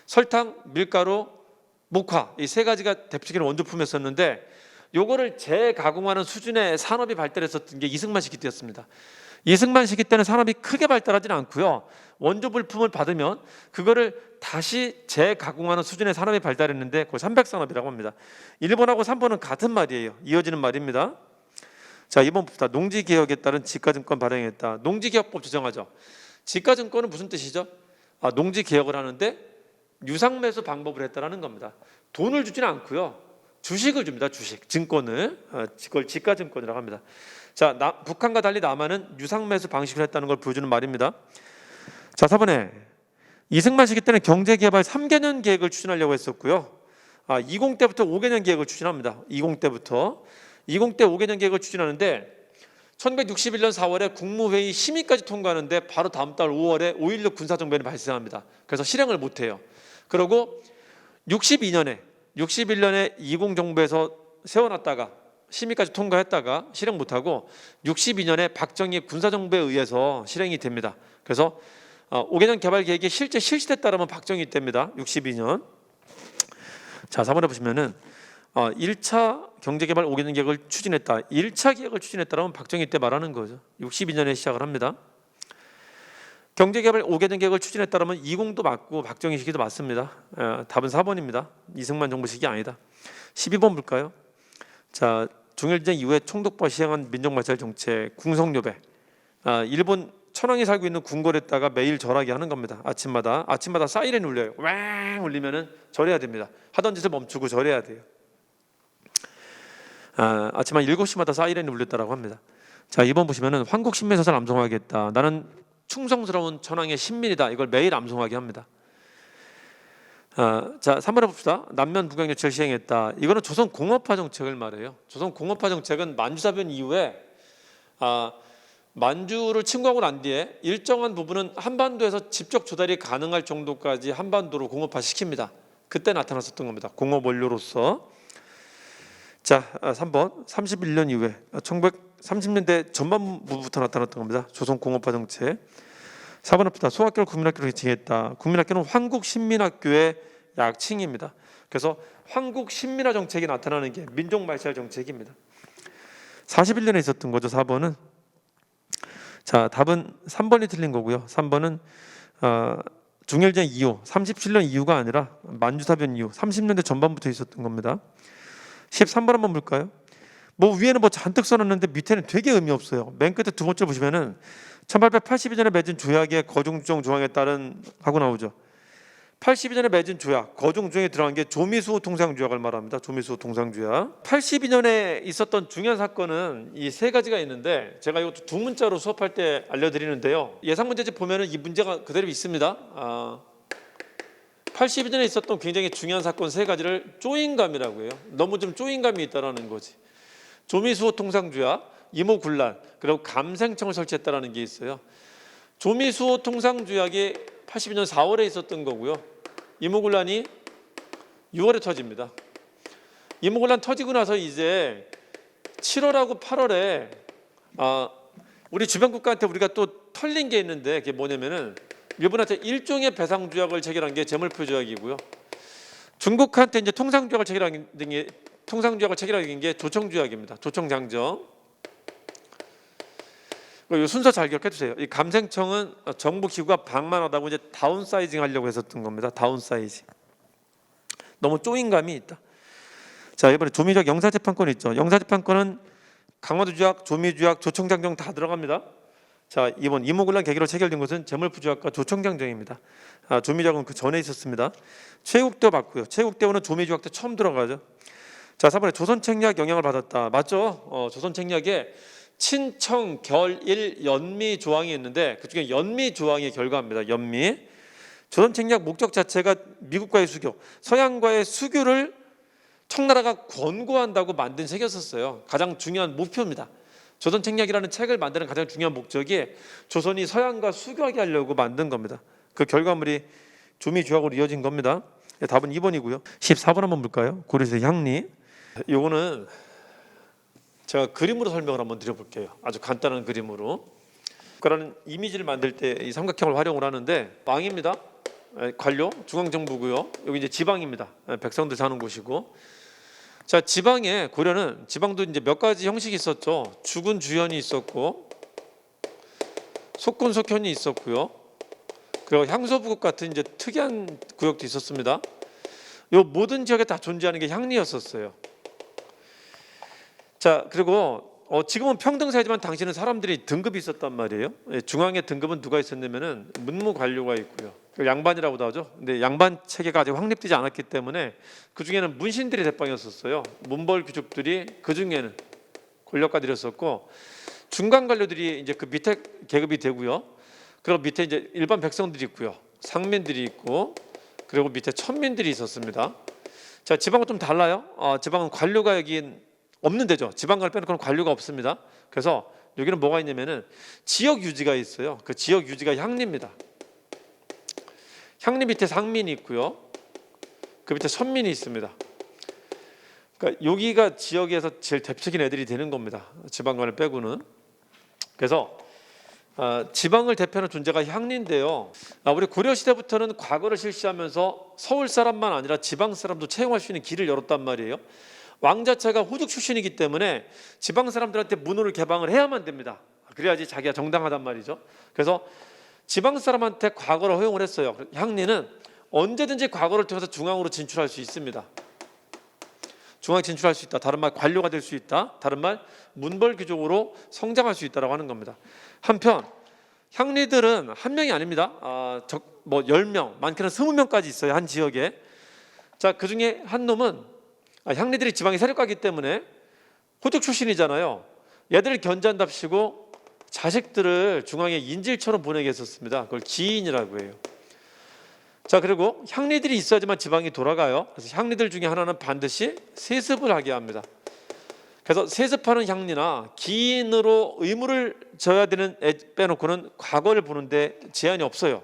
설탕, 밀가루, 목화 이 세 가지가 대표적인 원조품이었었는데 요거를 재가공하는 수준의 산업이 발달했었던 게 이승만 시기 때였습니다. 이승만 시기 때는 산업이 크게 발달하지는 않고요. 원조 물품을 받으면 그거를 다시 재가공하는 수준의 산업이 발달했는데 그걸 300산업이라고 합니다. 1번하고 3번은 같은 말이에요. 이어지는 말입니다. 자, 2번부터 농지개혁에 따른 지가증권 발행했다. 농지개혁법 제정하죠. 지가증권은 무슨 뜻이죠? 농지개혁을 하는데 유상매수 방법을 했다라는 겁니다. 돈을 주지는 않고요. 주식을 줍니다. 주식, 증권을. 그걸 지가증권이라고 합니다. 자, 북한과 달리 남한은 유상매수 방식을 했다는 걸 보여주는 말입니다. 자, 4번에 이승만 시기 때는 경제개발 3개년 계획을 추진하려고 했었고요. 20 때부터 5개년 계획을 추진합니다. 20 때부터 20대 5개년 계획을 추진하는데 1961년 4월에 국무회의 심의까지 통과하는데 바로 다음 달 5월에 5.16 군사정변이 발생합니다. 그래서 실행을 못해요. 그리고 61년에 20 정부에서 세워놨다가 심의까지 통과했다가 실행 못하고 62년에 박정희 군사정부에 의해서 실행이 됩니다. 그래서 5개년 개발 계획이 실제 실시됐다라면 박정희 때입니다. 62년. 자, 4번에 보시면은 1차 경제개발 5개년 계획을 추진했다. 1차 계획을 추진했다라면 박정희 때 말하는 거죠. 62년에 시작을 합니다. 경제개발 5개년 계획을 추진했다라면 20도 맞고 박정희 시기도 맞습니다. 답은 4번입니다. 이승만 정부 시기 아니다. 12번 볼까요? 자, 중일전 이후에 총독부가 시행한 민족마찰 정책, 궁성요배. 일본 천황이 살고 있는 궁궐에다가 매일 절하게 하는 겁니다. 아침마다 사이렌 울려요. 왕 울리면은 절해야 됩니다. 하던 짓을 멈추고 절해야 돼요. 아침 한 7시마다 사이렌이 울렸다라고 합니다. 자, 2번 보시면은 황국 신민서사를 암송하겠다. 나는 충성스러운 천황의 신민이다. 이걸 매일 암송하게 합니다. 자, 3번에 봅시다. 남면 북양요책을 시행했다. 이거는 조선 공업화 정책을 말해요. 조선 공업화 정책은 만주사변 이후에 만주를 침공하고 난 뒤에 일정한 부분은 한반도에서 직접 조달이 가능할 정도까지 한반도로 공업화 시킵니다. 그때 나타났었던 겁니다. 공업 원료로서. 자, 3번 31년 이후에 1930년대 전반부부터 나타났던 겁니다. 조선 공업화 정책. 4번 합니다. 소학교를 국민학교로 개칭했다. 국민학교는 황국신민학교의 약칭입니다. 그래서 황국신민화 정책이 나타나는 게 민족말살 정책입니다. 41년에 있었던 거죠. 4번은. 자, 답은 3번이 틀린 거고요. 3번은 중일전 이후 37년 이후가 아니라 만주사변 이후 30년대 전반부터 있었던 겁니다. 13번 한번 볼까요? 뭐 위에는 뭐 잔뜩 써놨는데 밑에는 되게 의미 없어요. 맨 끝에 두 번째 보시면은 1882년에 맺은 조약의 거중주정 조항에 따른 하고 나오죠. 82년에 맺은 조약, 거중주정에 들어간 게 조미수호 통상조약을 말합니다. 조미수호 통상조약. 82년에 있었던 중요한 사건은 이 세 가지가 있는데 제가 이것도 두 문자로 수업할 때 알려드리는데요. 예상 문제집 보면은 이 문제가 그대로 있습니다. 82년에 있었던 굉장히 중요한 사건 세 가지를 쪼인감이라고 해요. 너무 좀 쪼인감이 있다라는 거지. 조미수호 통상조약, 이모군란, 그리고 감생청을 설치했다라는 게 있어요. 조미수호 통상조약이 82년 4월에 있었던 거고요. 이모군란이 6월에 터집니다. 이모군란 터지고 나서 이제 7월하고 8월에 우리 주변 국가한테 우리가 또 털린 게 있는데 그게 뭐냐면은 일본한테 일종의 배상조약을 체결한 게 제물포조약이고요. 중국한테 이제 통상조약을 체결한 게 조청조약입니다. 조청장정. 이 순서 잘 기억해 주세요. 이 감생청은 정부 기구가 방만하다고 이제 다운사이징 하려고 했었던 겁니다. 다운사이징. 너무 쪼인감이 있다. 자, 이번에 조미조약 영사재판권 있죠. 영사재판권은 강화도조약, 조미조약, 조청장정 다 들어갑니다. 자, 이번 이모군란 계기로 체결된 것은 제물포조약과 조청장정입니다. 조미조약은 그 전에 있었습니다. 최국대호 맞고요. 최국대호는 조미조약 때 처음 들어가죠. 자, 4번에 조선책략 영향을 받았다. 맞죠? 조선책략에 친청, 결일, 연미 조항이 있는데 그중에 연미 조항이 결과입니다. 연미. 조선책략 목적 자체가 미국과의 수교, 서양과의 수교를 청나라가 권고한다고 만든 책이었어요. 가장 중요한 목표입니다. 조선책략이라는 책을 만드는 가장 중요한 목적이 조선이 서양과 수교하게 하려고 만든 겁니다. 그 결과물이 조미조약으로 이어진 겁니다. 답은 2번이고요. 14번 한번 볼까요? 고려시 향리. 요거는 제가 그림으로 설명을 한번 드려볼게요. 아주 간단한 그림으로. 국가라는 이미지를 만들 때 이 삼각형을 활용을 하는데 왕입니다. 관료, 중앙정부고요. 여기 이제 지방입니다. 백성들 사는 곳이고. 자, 지방에 고려는 지방도 이제 몇 가지 형식이 있었죠. 주군 주현이 있었고, 속군 속현이 있었고요. 그리고 향소부국 같은 이제 특이한 구역도 있었습니다. 이 모든 지역에 다 존재하는 게 향리였었어요. 자, 그리고 지금은 평등사회지만 당시는 사람들이 등급이 있었단 말이에요. 중앙의 등급은 누가 있었냐면은 문무관료가 있고요. 양반이라고도 하죠. 근데 양반 체계가 아직 확립되지 않았기 때문에 그 중에는 문신들이 대빵이었었어요. 문벌 귀족들이 그 중에는 권력가들이었었고 중간 관료들이 이제 그 밑에 계급이 되고요. 그리고 밑에 이제 일반 백성들이 있고요. 상민들이 있고 그리고 밑에 천민들이 있었습니다. 자, 지방은 좀 달라요. 지방은 관료가 여기 없는 데죠. 지방을 빼놓고는 관료가 없습니다. 그래서 여기는 뭐가 있냐면은 지역 유지가 있어요. 그 지역 유지가 향리입니다. 향리 밑에 상민이 있고요. 그 밑에 선민이 있습니다. 그러니까 여기가 지역에서 제일 대표적인 애들이 되는 겁니다. 지방관을 빼고는. 그래서 지방을 대표하는 존재가 향리인데요. 우리 고려 시대부터는 과거를 실시하면서 서울 사람만 아니라 지방 사람도 채용할 수 있는 길을 열었단 말이에요. 왕 자체가 호족 출신이기 때문에 지방 사람들한테 문호를 개방을 해야만 됩니다. 그래야지 자기가 정당하단 말이죠. 그래서 지방 사람한테 과거를 허용을 했어요. 향리는 언제든지 과거를 통해서 중앙으로 진출할 수 있습니다. 중앙에 진출할 수 있다. 다른 말 관료가 될 수 있다. 다른 말 문벌 귀족으로 성장할 수 있다라고 하는 겁니다. 한편 향리들은 한 명이 아닙니다. 뭐 10명, 많게는 20명까지 있어요. 한 지역에. 자, 그 중에 한 놈은 향리들이 지방의 세력가이기 때문에 호족 출신이잖아요. 얘들을 견제한답시고 자식들을 중앙에 인질처럼 보내게 했었습니다. 그걸 기인이라고 해요. 자, 그리고 향리들이 있어야지만 지방이 돌아가요. 그래서 향리들 중에 하나는 반드시 세습을 하게 합니다. 그래서 세습하는 향리나 기인으로 의무를 져야 되는 애 빼놓고는 과거를 보는데 제한이 없어요.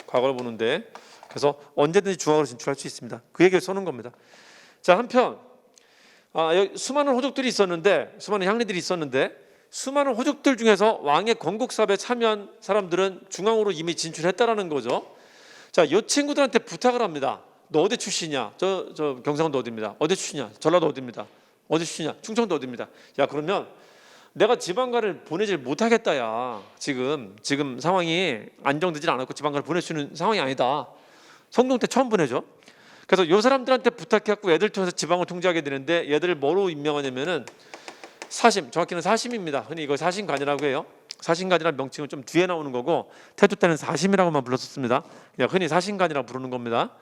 과거를 보는데. 그래서 언제든지 중앙으로 진출할 수 있습니다. 그 얘기를 써놓은 겁니다. 자, 한편 여기 수많은 호족들이 있었는데, 수많은 향리들이 있었는데, 수많은 호족들 중에서 왕의 건국 사업에 참여한 사람들은 중앙으로 이미 진출했다라는 거죠. 자, 이 친구들한테 부탁을 합니다. 너 어디 출신이야? 저 경상도 어디입니다. 어디 출신이야? 전라도 어디입니다. 어디 출신이야? 충청도 어디입니다. 야, 그러면 내가 지방가를 보내질 못하겠다. 야, 지금 상황이 안정되질 않았고 지방가를 보낼 수 있는 상황이 아니다. 성동 때 처음 보내죠. 그래서 이 사람들한테 부탁해갖고 애들 통해서 지방을 통제하게 되는데, 얘들을 뭐로 임명하냐면은 사심, 정확히는 사심입니다. 흔히 이걸 사심관이라고 해요. 사심관이라는 명칭은 좀 뒤에 나오는 거고, 태조 때는 사심이라고만 불렀었습니다. 그냥 흔히 사심관이라고 부르는 겁니다.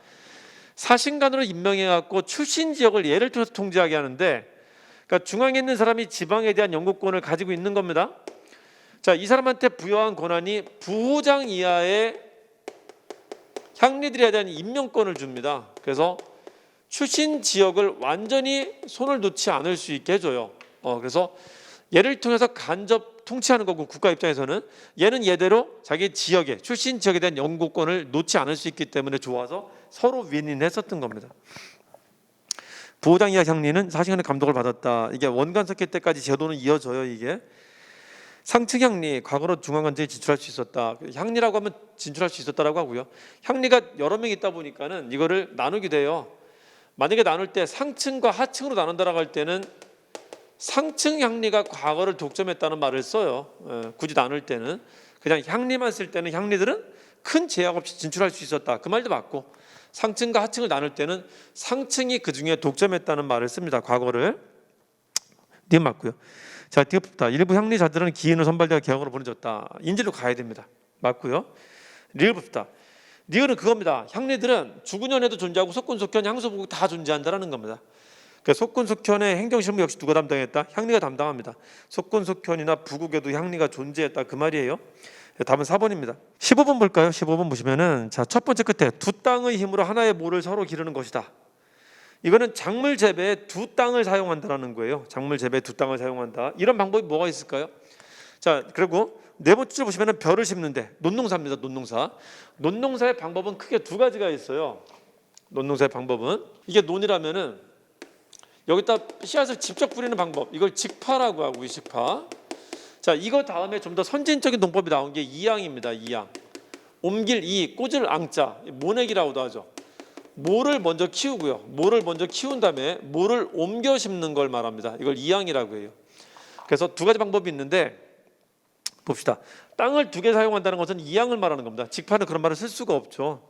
사심관으로 임명해갖고 출신 지역을 얘를 통해서 통제하게 하는데, 그러니까 중앙에 있는 사람이 지방에 대한 영구권을 가지고 있는 겁니다. 자, 이 사람한테 부여한 권한이 부호장 이하의 향리들에 대한 임명권을 줍니다. 그래서 출신 지역을 완전히 손을 놓지 않을 수 있게 해줘요. 그래서 얘를 통해서 간접 통치하는 거고, 국가 입장에서는 얘는 얘대로 자기 지역에, 출신 지역에 대한 영구권을 놓지 않을 수 있기 때문에 좋아서 서로 윈윈했었던 겁니다. 부호장 이하 향리는 사시간의 감독을 받았다. 이게 원관 섞일 때까지 제도는 이어져요. 이게 상층 향리, 과거로 중앙관제에 진출할 수 있었다. 향리라고 하면 진출할 수 있었다라고 하고요. 향리가 여러 명 있다 보니까는 이거를 나누게 돼요. 만약에 나눌 때 상층과 하층으로 나눈다라고 할 때는 상층 향리가 과거를 독점했다는 말을 써요. 굳이 나눌 때는 그냥 향리만 쓸 때는 향리들은 큰 제약 없이 진출할 수 있었다. 그 말도 맞고, 상층과 하층을 나눌 때는 상층이 그 중에 독점했다는 말을 씁니다. 과거를. 네, 맞고요. 자, 뒤집다. 일부 향리자들은 기인을 선발되어 개혁으로 보내졌다. 인질로 가야 됩니다. 맞고요. 리을 봅시다. 리을은 그겁니다. 향리들은 주군현에도 존재하고 속군속현, 향수부국 다 존재한다라는 겁니다. 그러니까 속군속현의 행정실무 역시 누가 담당했다? 향리가 담당합니다. 속군속현이나 부국에도 향리가 존재했다. 그 말이에요. 답은 4번입니다. 15번 볼까요? 15번 보시면은, 자, 첫 번째 끝에 두 땅의 힘으로 하나의 모를 서로 기르는 것이다. 이거는 작물 재배에 두 땅을 사용한다라는 거예요. 작물 재배에 두 땅을 사용한다. 이런 방법이 뭐가 있을까요? 자, 그리고 네 번째 줄 보시면은 벼를 심는데, 논농사입니다. 논농사. 논농사의 방법은 크게 두 가지가 있어요. 논농사의 방법은, 이게 논이라면은 여기다 씨앗을 직접 뿌리는 방법, 이걸 직파라고 하고, 직파. 자, 이거 다음에 좀 더 선진적인 농법이 나온 게 이양입니다. 이양. 옮길 이, 꽂을 앙자, 모내기라고도 하죠. 모를 먼저 키우고요. 모를 먼저 키운 다음에 모를 옮겨 심는 걸 말합니다. 이걸 이양이라고 해요. 그래서 두 가지 방법이 있는데, 봅시다. 땅을 두 개 사용한다는 것은 이양을 말하는 겁니다. 직파는 그런 말을 쓸 수가 없죠.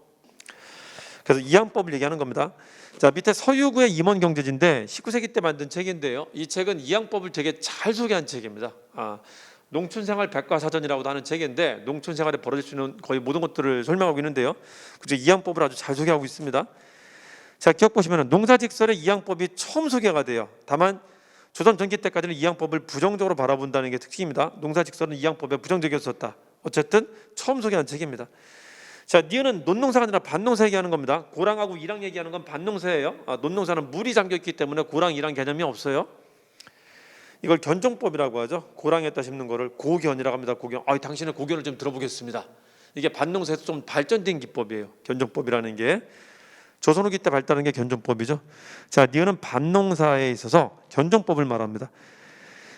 그래서 이양법을 얘기하는 겁니다. 자, 밑에 서유구의 임원경제지인데 19세기 때 만든 책인데요. 이 책은 이양법을 되게 잘 소개한 책입니다. 농촌생활 백과사전이라고도 하는 책인데, 농촌생활에 벌어질 수 있는 거의 모든 것들을 설명하고 있는데요. 그죠? 이양법을 아주 잘 소개하고 있습니다. 자, 기억 보시면 농사직설에 이양법이 처음 소개가 돼요. 다만 조선 전기 때까지는 이양법을 부정적으로 바라본다는 게 특징입니다. 농사직설은 이양법에 부정적이었었다. 어쨌든 처음 소개한 책입니다. 자, 니은은 논농사가 아니라 반농사 얘기하는 겁니다. 고랑하고 이랑 얘기하는 건 반농사예요. 논농사는 물이 잠겨있기 때문에 고랑 이랑 개념이 없어요. 이걸 견종법이라고 하죠. 고랑에다 심는 거를 고견이라고 합니다. 고견. 당신의 고견을 좀 들어보겠습니다. 이게 반농사에서 좀 발전된 기법이에요. 견종법이라는 게 조선 후기 때 발달한 게 견종법이죠. 자, 니은은 반농사에 있어서 견종법을 말합니다.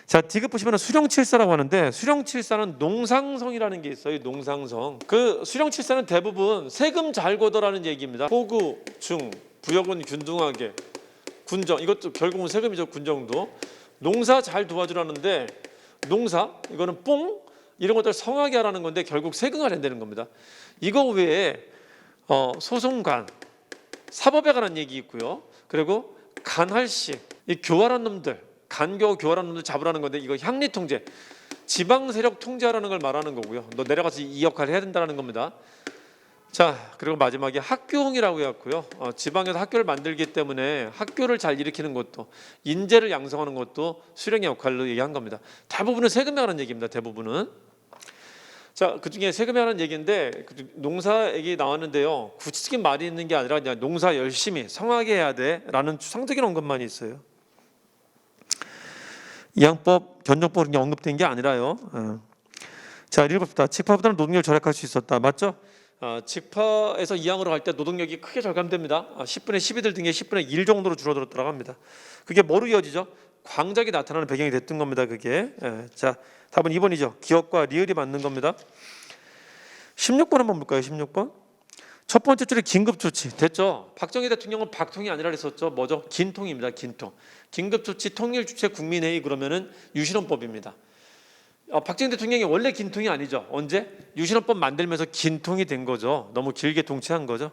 자, 디귿 보시면 수령칠사라고 하는데 수령칠사는 농상성이라는 게 있어요. 농상성. 그 수령칠사는 대부분 세금 잘 걷어라는 얘기입니다. 호구, 중, 부역은 균등하게, 군정 이것도 결국은 세금이죠. 군정도. 농사 잘 도와주라는데 농사 이거는 뽕 이런 것들 성하게 하라는 건데 결국 세금을 낸다는 겁니다. 이거 외에 소송관, 사법에 관한 얘기 있고요. 그리고 간할시, 이 교활한 놈들 간교 교활한 놈들 잡으라는 건데 이거 향리 통제, 지방 세력 통제하라는 걸 말하는 거고요. 너 내려가서 이 역할을 해야 된다는 겁니다. 자, 그리고 마지막에 학교홍이라고 해왔고요. 지방에서 학교를 만들기 때문에 학교를 잘 일으키는 것도 인재를 양성하는 것도 수령의 역할로 얘기한 겁니다. 대부분은 세금에 관한 얘기입니다. 대부분은. 자, 그중에 세금에 관한 얘기인데 농사 얘기 나왔는데요. 구체적인 말이 있는 게 아니라 그냥 농사 열심히 성하게 해야 돼라는 추상적인 언급만 있어요. 이양법, 견종법 그런 게 언급된 게 아니라요. 자, 읽어봅시다. 직파보다는 노동력을 절약할 수 있었다. 맞죠? 직파에서 이양으로 갈 때 노동력이 크게 절감됩니다. 10분의 12들 등의 10분의 1 정도로 줄어들었다고 합니다. 그게 뭐로 이어지죠? 광작이 나타나는 배경이 됐던 겁니다. 그게. 자, 답은 2번이죠. 기역과 리을이 맞는 겁니다. 16번 한번 볼까요? 16번. 첫 번째 줄에 긴급조치 됐죠. 박정희 대통령은 박통이 아니라 그랬었죠. 뭐죠? 긴통입니다. 긴통. 긴급조치 통일주체 국민회의 그러면은 유신헌법입니다. 박정희 대통령이 원래 긴통이 아니죠. 언제? 유신헌법 만들면서 긴통이 된 거죠. 너무 길게 통치한 거죠.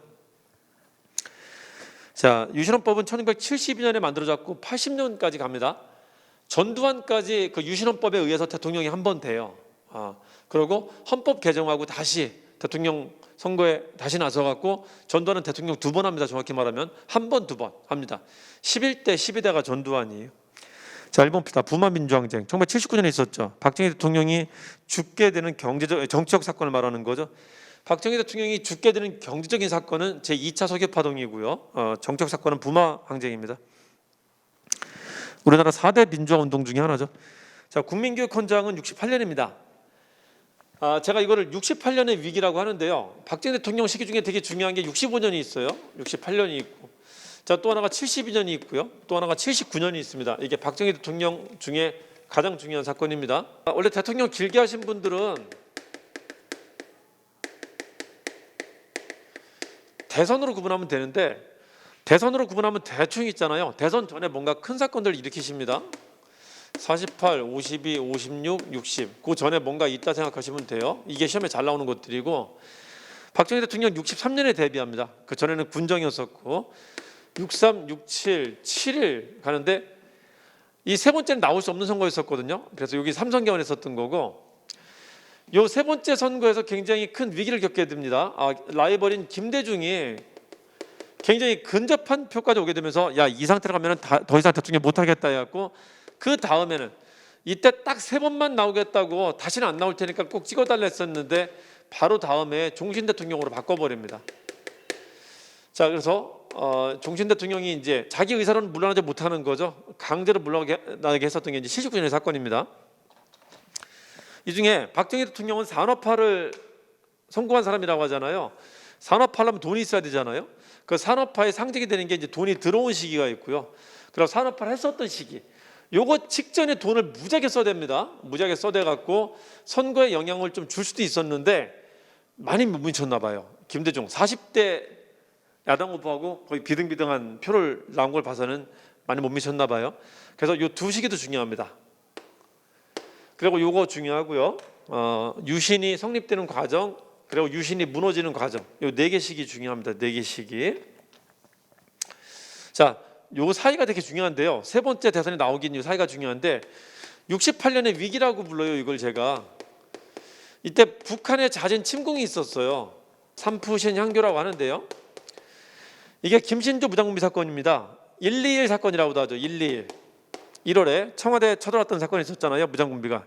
자, 유신헌법은 1972년에 만들어졌고 80년까지 갑니다. 전두환까지 그 유신헌법에 의해서 대통령이 한 번 돼요. 그리고 헌법 개정하고 다시 대통령 선거에 다시 나서갖고 전두환은 대통령 2번 합니다. 정확히 말하면 한 번, 2번 합니다. 11대, 12대가 전두환이에요. 자, 1번 봅시다. 부마민주항쟁 1979년에 있었죠. 박정희 대통령이 죽게 되는 정치적 사건을 말하는 거죠. 박정희 대통령이 죽게 되는 경제적인 사건은 제2차 석유파동이고요. 정치적 사건은 부마항쟁입니다. 우리나라 4대 민주화 운동 중에 하나죠. 자, 국민교육헌장은 68년입니다. 제가 이거를 68년의 위기라고 하는데요. 박정희 대통령 시기 중에 되게 중요한 게 65년이 있어요. 68년이 있고. 자, 또 하나가 72년이 있고요. 또 하나가 79년이 있습니다. 이게 박정희 대통령 중에 가장 중요한 사건입니다. 원래 대통령 길게 하신 분들은 대선으로 구분하면 되는데 대선으로 구분하면 대충 있잖아요. 대선 전에 뭔가 큰 사건들을 일으키십니다. 48, 52, 56, 60. 그 전에 뭔가 있다 생각하시면 돼요. 이게 시험에 잘 나오는 것들이고 박정희 대통령 63년에 데뷔합니다. 그 전에는 군정이었었고 63, 67, 7일 가는데 이 세 번째는 나올 수 없는 선거였었거든요. 그래서 여기 3선경을 했었던 거고 요 세 번째 선거에서 굉장히 큰 위기를 겪게 됩니다. 라이벌인 김대중이 굉장히 근접한 표까지 오게 되면서 야, 이 상태로 가면 더 이상 대통령 못하겠다 해갖고 그 다음에는 이때 딱 3번만 나오겠다고 다시는 안 나올 테니까 꼭 찍어달라 했었는데 바로 다음에 종신 대통령으로 바꿔버립니다. 자, 그래서 종신 대통령이 이제 자기 의사로는 물러나지 못하는 거죠. 강제로 물러나게 했었던 게 이제 79년의 사건입니다. 이 중에 박정희 대통령은 산업화를 성공한 사람이라고 하잖아요. 산업화하려면 돈이 있어야 되잖아요. 그 산업화의 상징이 되는 게 이제 돈이 들어온 시기가 있고요. 그리고 산업화를 했었던 시기. 요거 직전에 돈을 무지하게 써댑니다. 무지하게 써대갖고 선거에 영향을 좀 줄 수도 있었는데 많이 못 미쳤나 봐요. 김대중 40대 야당 후보하고 거의 비등비등한 표를 나온 걸 봐서는 많이 못 미쳤나 봐요. 그래서 요 두 시기도 중요합니다. 그리고 요거 중요하고요. 유신이 성립되는 과정, 그리고 유신이 무너지는 과정, 요 4개 시기 중요합니다. 4개 시기. 자, 요 사이가 되게 중요한데요. 세 번째 대선에 나오긴 요 사이가 중요한데 68년의 위기라고 불러요. 이걸 제가 이때 북한에 잦은 침공이 있었어요. 삼푸신 향교라고 하는데요. 이게 김신조 무장군비 사건입니다. 121 사건이라고도 하죠. 121. 1월에 청와대에 쳐들어왔던 사건이 있었잖아요. 무장군비가.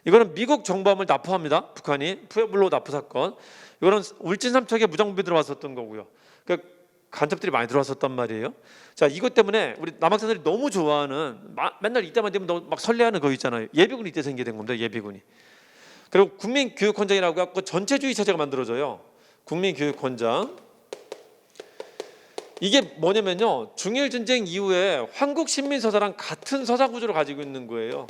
이거는 미국 정보함을 납포합니다. 북한이 푸에블로 납포 사건. 이거는 울진 삼척에 무장부대 들어왔었던 거고요. 그러니까 간첩들이 많이 들어왔었단 말이에요. 자, 이것 때문에 우리 남학생들이 너무 좋아하는 맨날 이때만 되면 너무 막 설레하는 거 있잖아요. 예비군이 이때 생기게 된 겁니다. 예비군이. 그리고 국민교육원장이라고 해서 전체주의 체제가 만들어져요. 국민교육원장. 이게 뭐냐면요, 중일 전쟁 이후에 한국 신민서사랑 같은 서사 구조를 가지고 있는 거예요.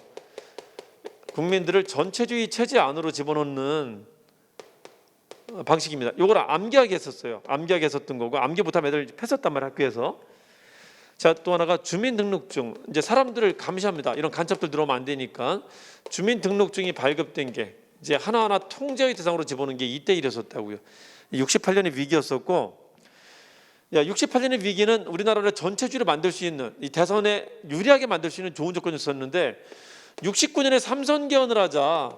국민들을 전체주의 체제 안으로 집어넣는 방식입니다. 이걸 암기하게 했었어요. 암기하게 했었던 거고, 암기 못하면 애들 패었단 말이에요, 학교에서. 자, 또 하나가 주민등록증. 이제 사람들을 감시합니다. 이런 간첩들 들어오면 안 되니까 주민등록증이 발급된 게 이제 하나하나 통제의 대상으로 집어넣는 게 이때 일이었었다고요. 68년의 위기였었고, 68년의 위기는 우리나라를 전체주의로 만들 수 있는, 이 대선에 유리하게 만들 수 있는 좋은 조건이었었는데, 69년에 삼선 개헌을 하자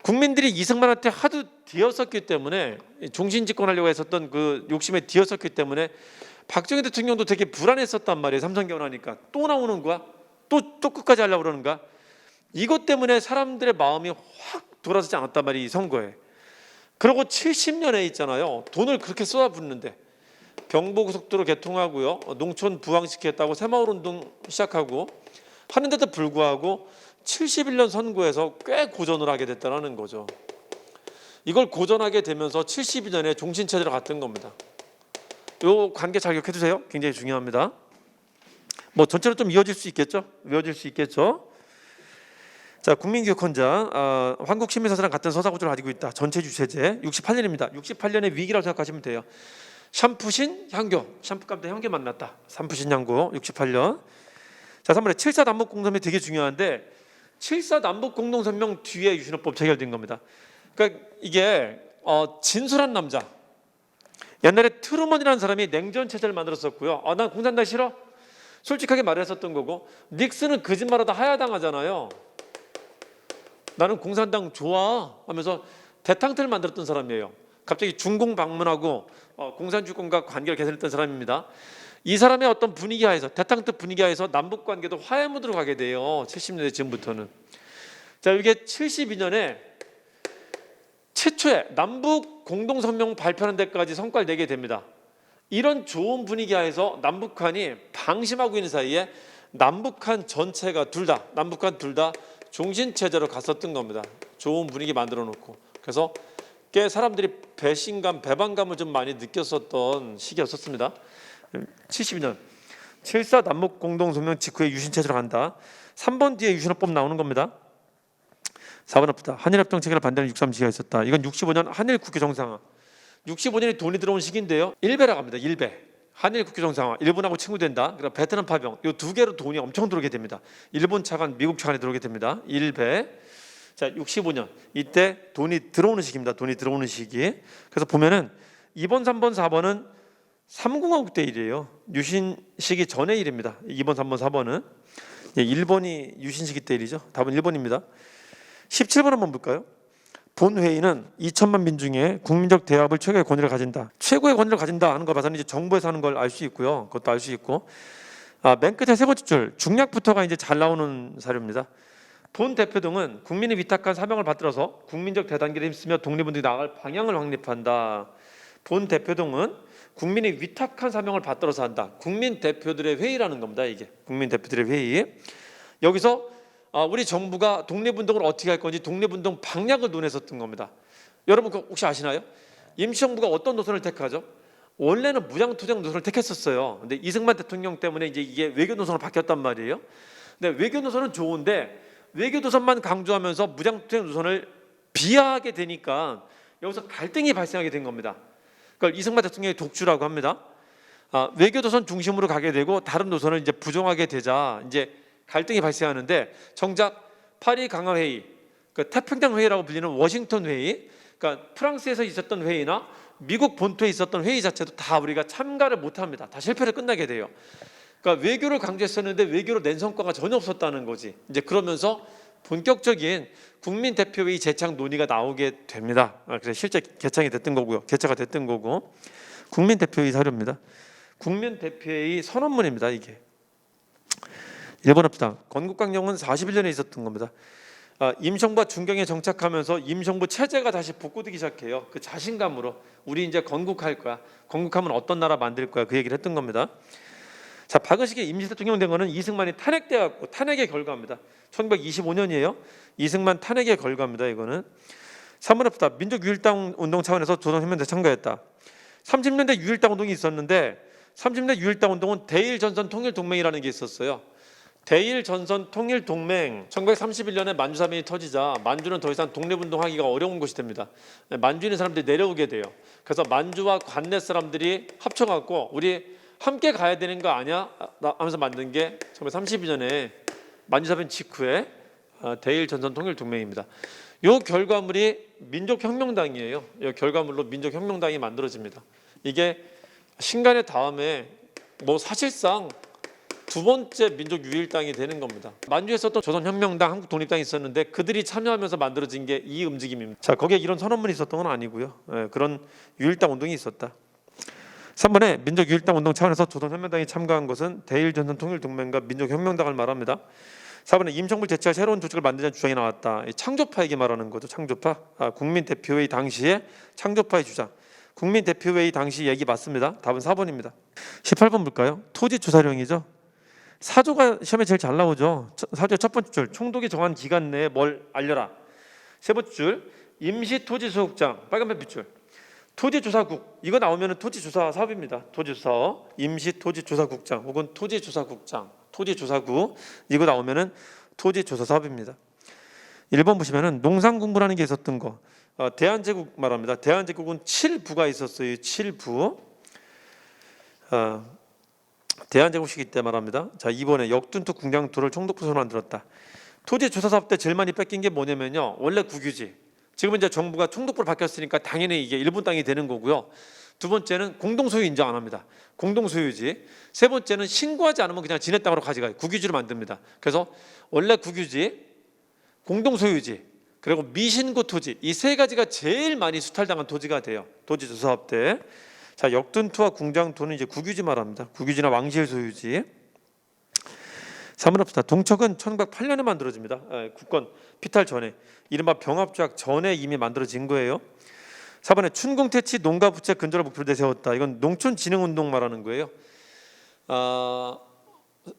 국민들이 이승만한테 하도 뒤었었기 때문에, 종신 집권하려고 했었던 그 욕심에 뒤었었기 때문에 박정희 대통령도 되게 불안했었단 말이에요. 삼선 개헌하니까 또 나오는 거야? 또 끝까지 하려고 그러는 거야? 이것 때문에 사람들의 마음이 확 돌아서지 않았단 말이에요, 이 선거에. 그리고 70년에 있잖아요, 돈을 그렇게 쏟아붓는데 경부고속도로 개통하고요, 농촌 부황시키겠다고 새마을 운동 시작하고 하는데도 불구하고 71년 선거에서 꽤 고전을 하게 됐다는 거죠. 이걸 고전하게 되면서 72년에 종신체제로 갔던 겁니다. 이 관계 잘 기억해 두세요. 굉장히 중요합니다. 뭐 전체로 좀 이어질 수 있겠죠? 자, 국민교육원장, 한국신민서사랑 같은 서사구조를 가지고 있다. 전체주의 체제. 68년입니다. 68년의 위기라고 생각하시면 돼요. 샴푸신 향교, 샴푸감대 향교 만났다. 샴푸신 향교 68년. 자, 3번에 7.4 남북공동선명 되게 중요한데, 7.4 남북공동선명 뒤에 유신헌법 체결된 겁니다. 그러니까 이게 진솔한 남자. 옛날에 트루먼이라는 사람이 냉전 체제를 만들었었고요. 난 공산당 싫어. 솔직하게 말했었던 거고, 닉슨은 거짓말하다 하야당하잖아요. 나는 공산당 좋아 하면서 대탕트를 만들었던 사람이에요. 갑자기 중공 방문하고 공산주권과 관계를 개선했던 사람입니다. 이 사람의 어떤 분위기 하에서, 대탕트 분위기 하에서 남북 관계도 화해 모드로 가게 돼요. 70년대 지금부터는. 자, 이게 72년에 최초의 남북 공동성명 발표하는 데까지 성과를 내게 됩니다. 이런 좋은 분위기 하에서 남북한이 방심하고 있는 사이에 남북한 전체가 남북한 둘 다 종신체제로 갔었던 겁니다. 좋은 분위기 만들어 놓고. 그래서 꽤 사람들이 배신감, 배반감을 좀 많이 느꼈었던 시기였었습니다. 72년 7.4 남북공동성명 직후에 유신체제로 간다. 3번 뒤에 유신헌법 나오는 겁니다. 4번 앞부터 한일협정 체결을 반대하는 6.3지가 있었다. 이건 65년 한일 국교 정상화. 65년이 돈이 들어온 시기인데요. 일베라고 합니다. 일베. 한일 국교 정상화. 일본하고 친구된다. 그러니까 베트남 파병. 이 두 개로 돈이 엄청 들어오게 됩니다. 일본 차관, 미국 차관이 들어오게 됩니다. 일베. 자, 65년 이때 돈이 들어오는 시기입니다. 돈이 들어오는 시기. 그래서 보면은 2번, 3번, 4번은 3공화국 때 일이에요. 유신 시기 전의 일입니다. 2번, 3번, 4번은 1번이 유신 시기 때 일이죠. 답은 1번입니다. 17번 한번 볼까요? 본회의는 2천만 민중의 국민적 대합을 최고의 권위를 가진다. 최고의 권위를 가진다 하는 거 봐서는 이제 정부에서 하는 걸 알 수 있고요. 그것도 알 수 있고. 맨 끝에 세 번째 줄 중략부터가 이제 잘 나오는 사료입니다. 본 대표 등은 국민이 위탁한 사명을 받들어서 국민적 대단계를 힘쓰며 독립운동이 나아갈 방향을 확립한다. 본 대표 등은 국민이 위탁한 사명을 받들어서 한다. 국민 대표들의 회의라는 겁니다. 이게 국민 대표들의 회의. 여기서 우리 정부가 독립운동을 어떻게 할 건지 독립운동 방향을 논했었던 겁니다. 여러분 혹시 아시나요? 임시정부가 어떤 노선을 택하죠? 원래는 무장투쟁 노선을 택했었어요. 근데 이승만 대통령 때문에 이제 이게 외교 노선으로 바뀌었단 말이에요. 근데 외교 노선은 좋은데 외교 노선만 강조하면서 무장투쟁 노선을 비하하게 되니까 여기서 갈등이 발생하게 된 겁니다. 그걸 이승만 대통령의 독주라고 합니다. 외교 노선 중심으로 가게 되고 다른 노선을 이제 부정하게 되자 이제 갈등이 발생하는데, 정작 파리 강화 회의, 그 태평양 회의라고 불리는 워싱턴 회의, 그러니까 프랑스에서 있었던 회의나 미국 본토에 있었던 회의 자체도 다 우리가 참가를 못합니다. 다 실패를 끝나게 돼요. 그러니까 외교를 강조했었는데 외교로 낸 성과가 전혀 없었다는 거지. 이제 그러면서 본격적인 국민 대표회의 재창 논의가 나오게 됩니다. 그래서 실제 개최가 됐던 거고, 국민 대표회의 사료입니다. 국민 대표회의 선언문입니다. 이게 1번 합시다. 건국강령은 41년에 있었던 겁니다. 임성부가 중경에 정착하면서 임성부 체제가 다시 복구되기 시작해요. 그 자신감으로 우리 이제 건국할 거야. 건국하면 어떤 나라 만들 거야. 그 얘기를 했던 겁니다. 자, 박은식이 임시 대통령 된 거는 이승만이 탄핵돼 갖고 탄핵의 결과입니다. 1925년이에요. 이승만 탄핵의 결과입니다. 이거는 3번합니다. 민족유일당 운동 차원에서 조선혁명대 참가했다. 30년대 유일당 운동이 있었는데 30년대 유일당 운동은 대일전선 통일동맹이라는 게 있었어요. 대일전선 통일동맹 1931년에 만주사변이 터지자 만주는 더 이상 독립운동하기가 어려운 곳이 됩니다. 만주 있는 사람들이 내려오게 돼요. 그래서 만주와 관내 사람들이 합쳐갖고 우리 함께 가야 되는 거 아니야? 하면서 만든 게 1932년에 만주사변 직후에 대일전선 통일동맹입니다. 이 결과물이 민족혁명당이에요. 이 결과물로 민족혁명당이 만들어집니다. 이게 신간의 다음에 사실상 두 번째 민족유일당이 되는 겁니다. 만주에 있었던 조선혁명당, 한국독립당이 있었는데 그들이 참여하면서 만들어진 게 이 움직임입니다. 자, 거기에 이런 선언문이 있었던 건 아니고요. 그런 유일당 운동이 있었다. 3번에 민족유일당 운동 차원에서 조선혁명당이 참가한 것은 대일전선 통일동맹과 민족혁명당을 말합니다. 4번에 임성부를 제치할 새로운 조직을 만들자는 주장이 나왔다. 창조파 얘기 말하는 거죠. 창조파. 국민대표회의 당시에 창조파의 주장. 국민대표회의 당시 얘기 맞습니다. 답은 4번입니다. 18번 볼까요? 토지조사령이죠. 사조가 시험에 제일 잘 나오죠. 사조의 첫 번째 줄 총독이 정한 기간 내에 뭘 알려라. 세 번째 줄 임시토지소극장 빨간색 빗줄 토지조사국 이거 나오면 토지조사 사업입니다. 토지조사 임시토지조사국장 혹은 토지조사국장 토지조사국 이거 나오면 토지조사 사업입니다. 1번 보시면 농산공부라는 게 있었던 거 대한제국 말합니다. 대한제국은 7부가 있었어요. 7부 대한제국시기 때 말합니다. 자, 2번에 역둔투 궁장토를 총독부서로 만들었다. 토지조사 사업 때 제일 많이 뺏긴 게 뭐냐면요. 원래 국유지. 지금은 이제 정부가 총독부로 바뀌었으니까 당연히 이게 일본 땅이 되는 거고요. 두 번째는 공동소유 인정 안 합니다. 공동소유지. 세 번째는 신고하지 않으면 그냥 지네 땅으로 가져가요. 국유지로 만듭니다. 그래서 원래 국유지, 공동소유지, 그리고 미신고 토지 이 세 가지가 제일 많이 수탈당한 토지가 돼요. 토지조사 사업 때. 자, 역둔투와 궁장토는 이제 국유지 말합니다. 국유지나 왕실 소유지. 3번 합시다. 동척은 1908년에 만들어집니다. 국권 피탈 전에 이른바 병합조약 전에 이미 만들어진 거예요. 4번에 춘궁태치 농가부채 근절을 목표로 내세웠다. 이건 농촌진흥운동 말하는 거예요.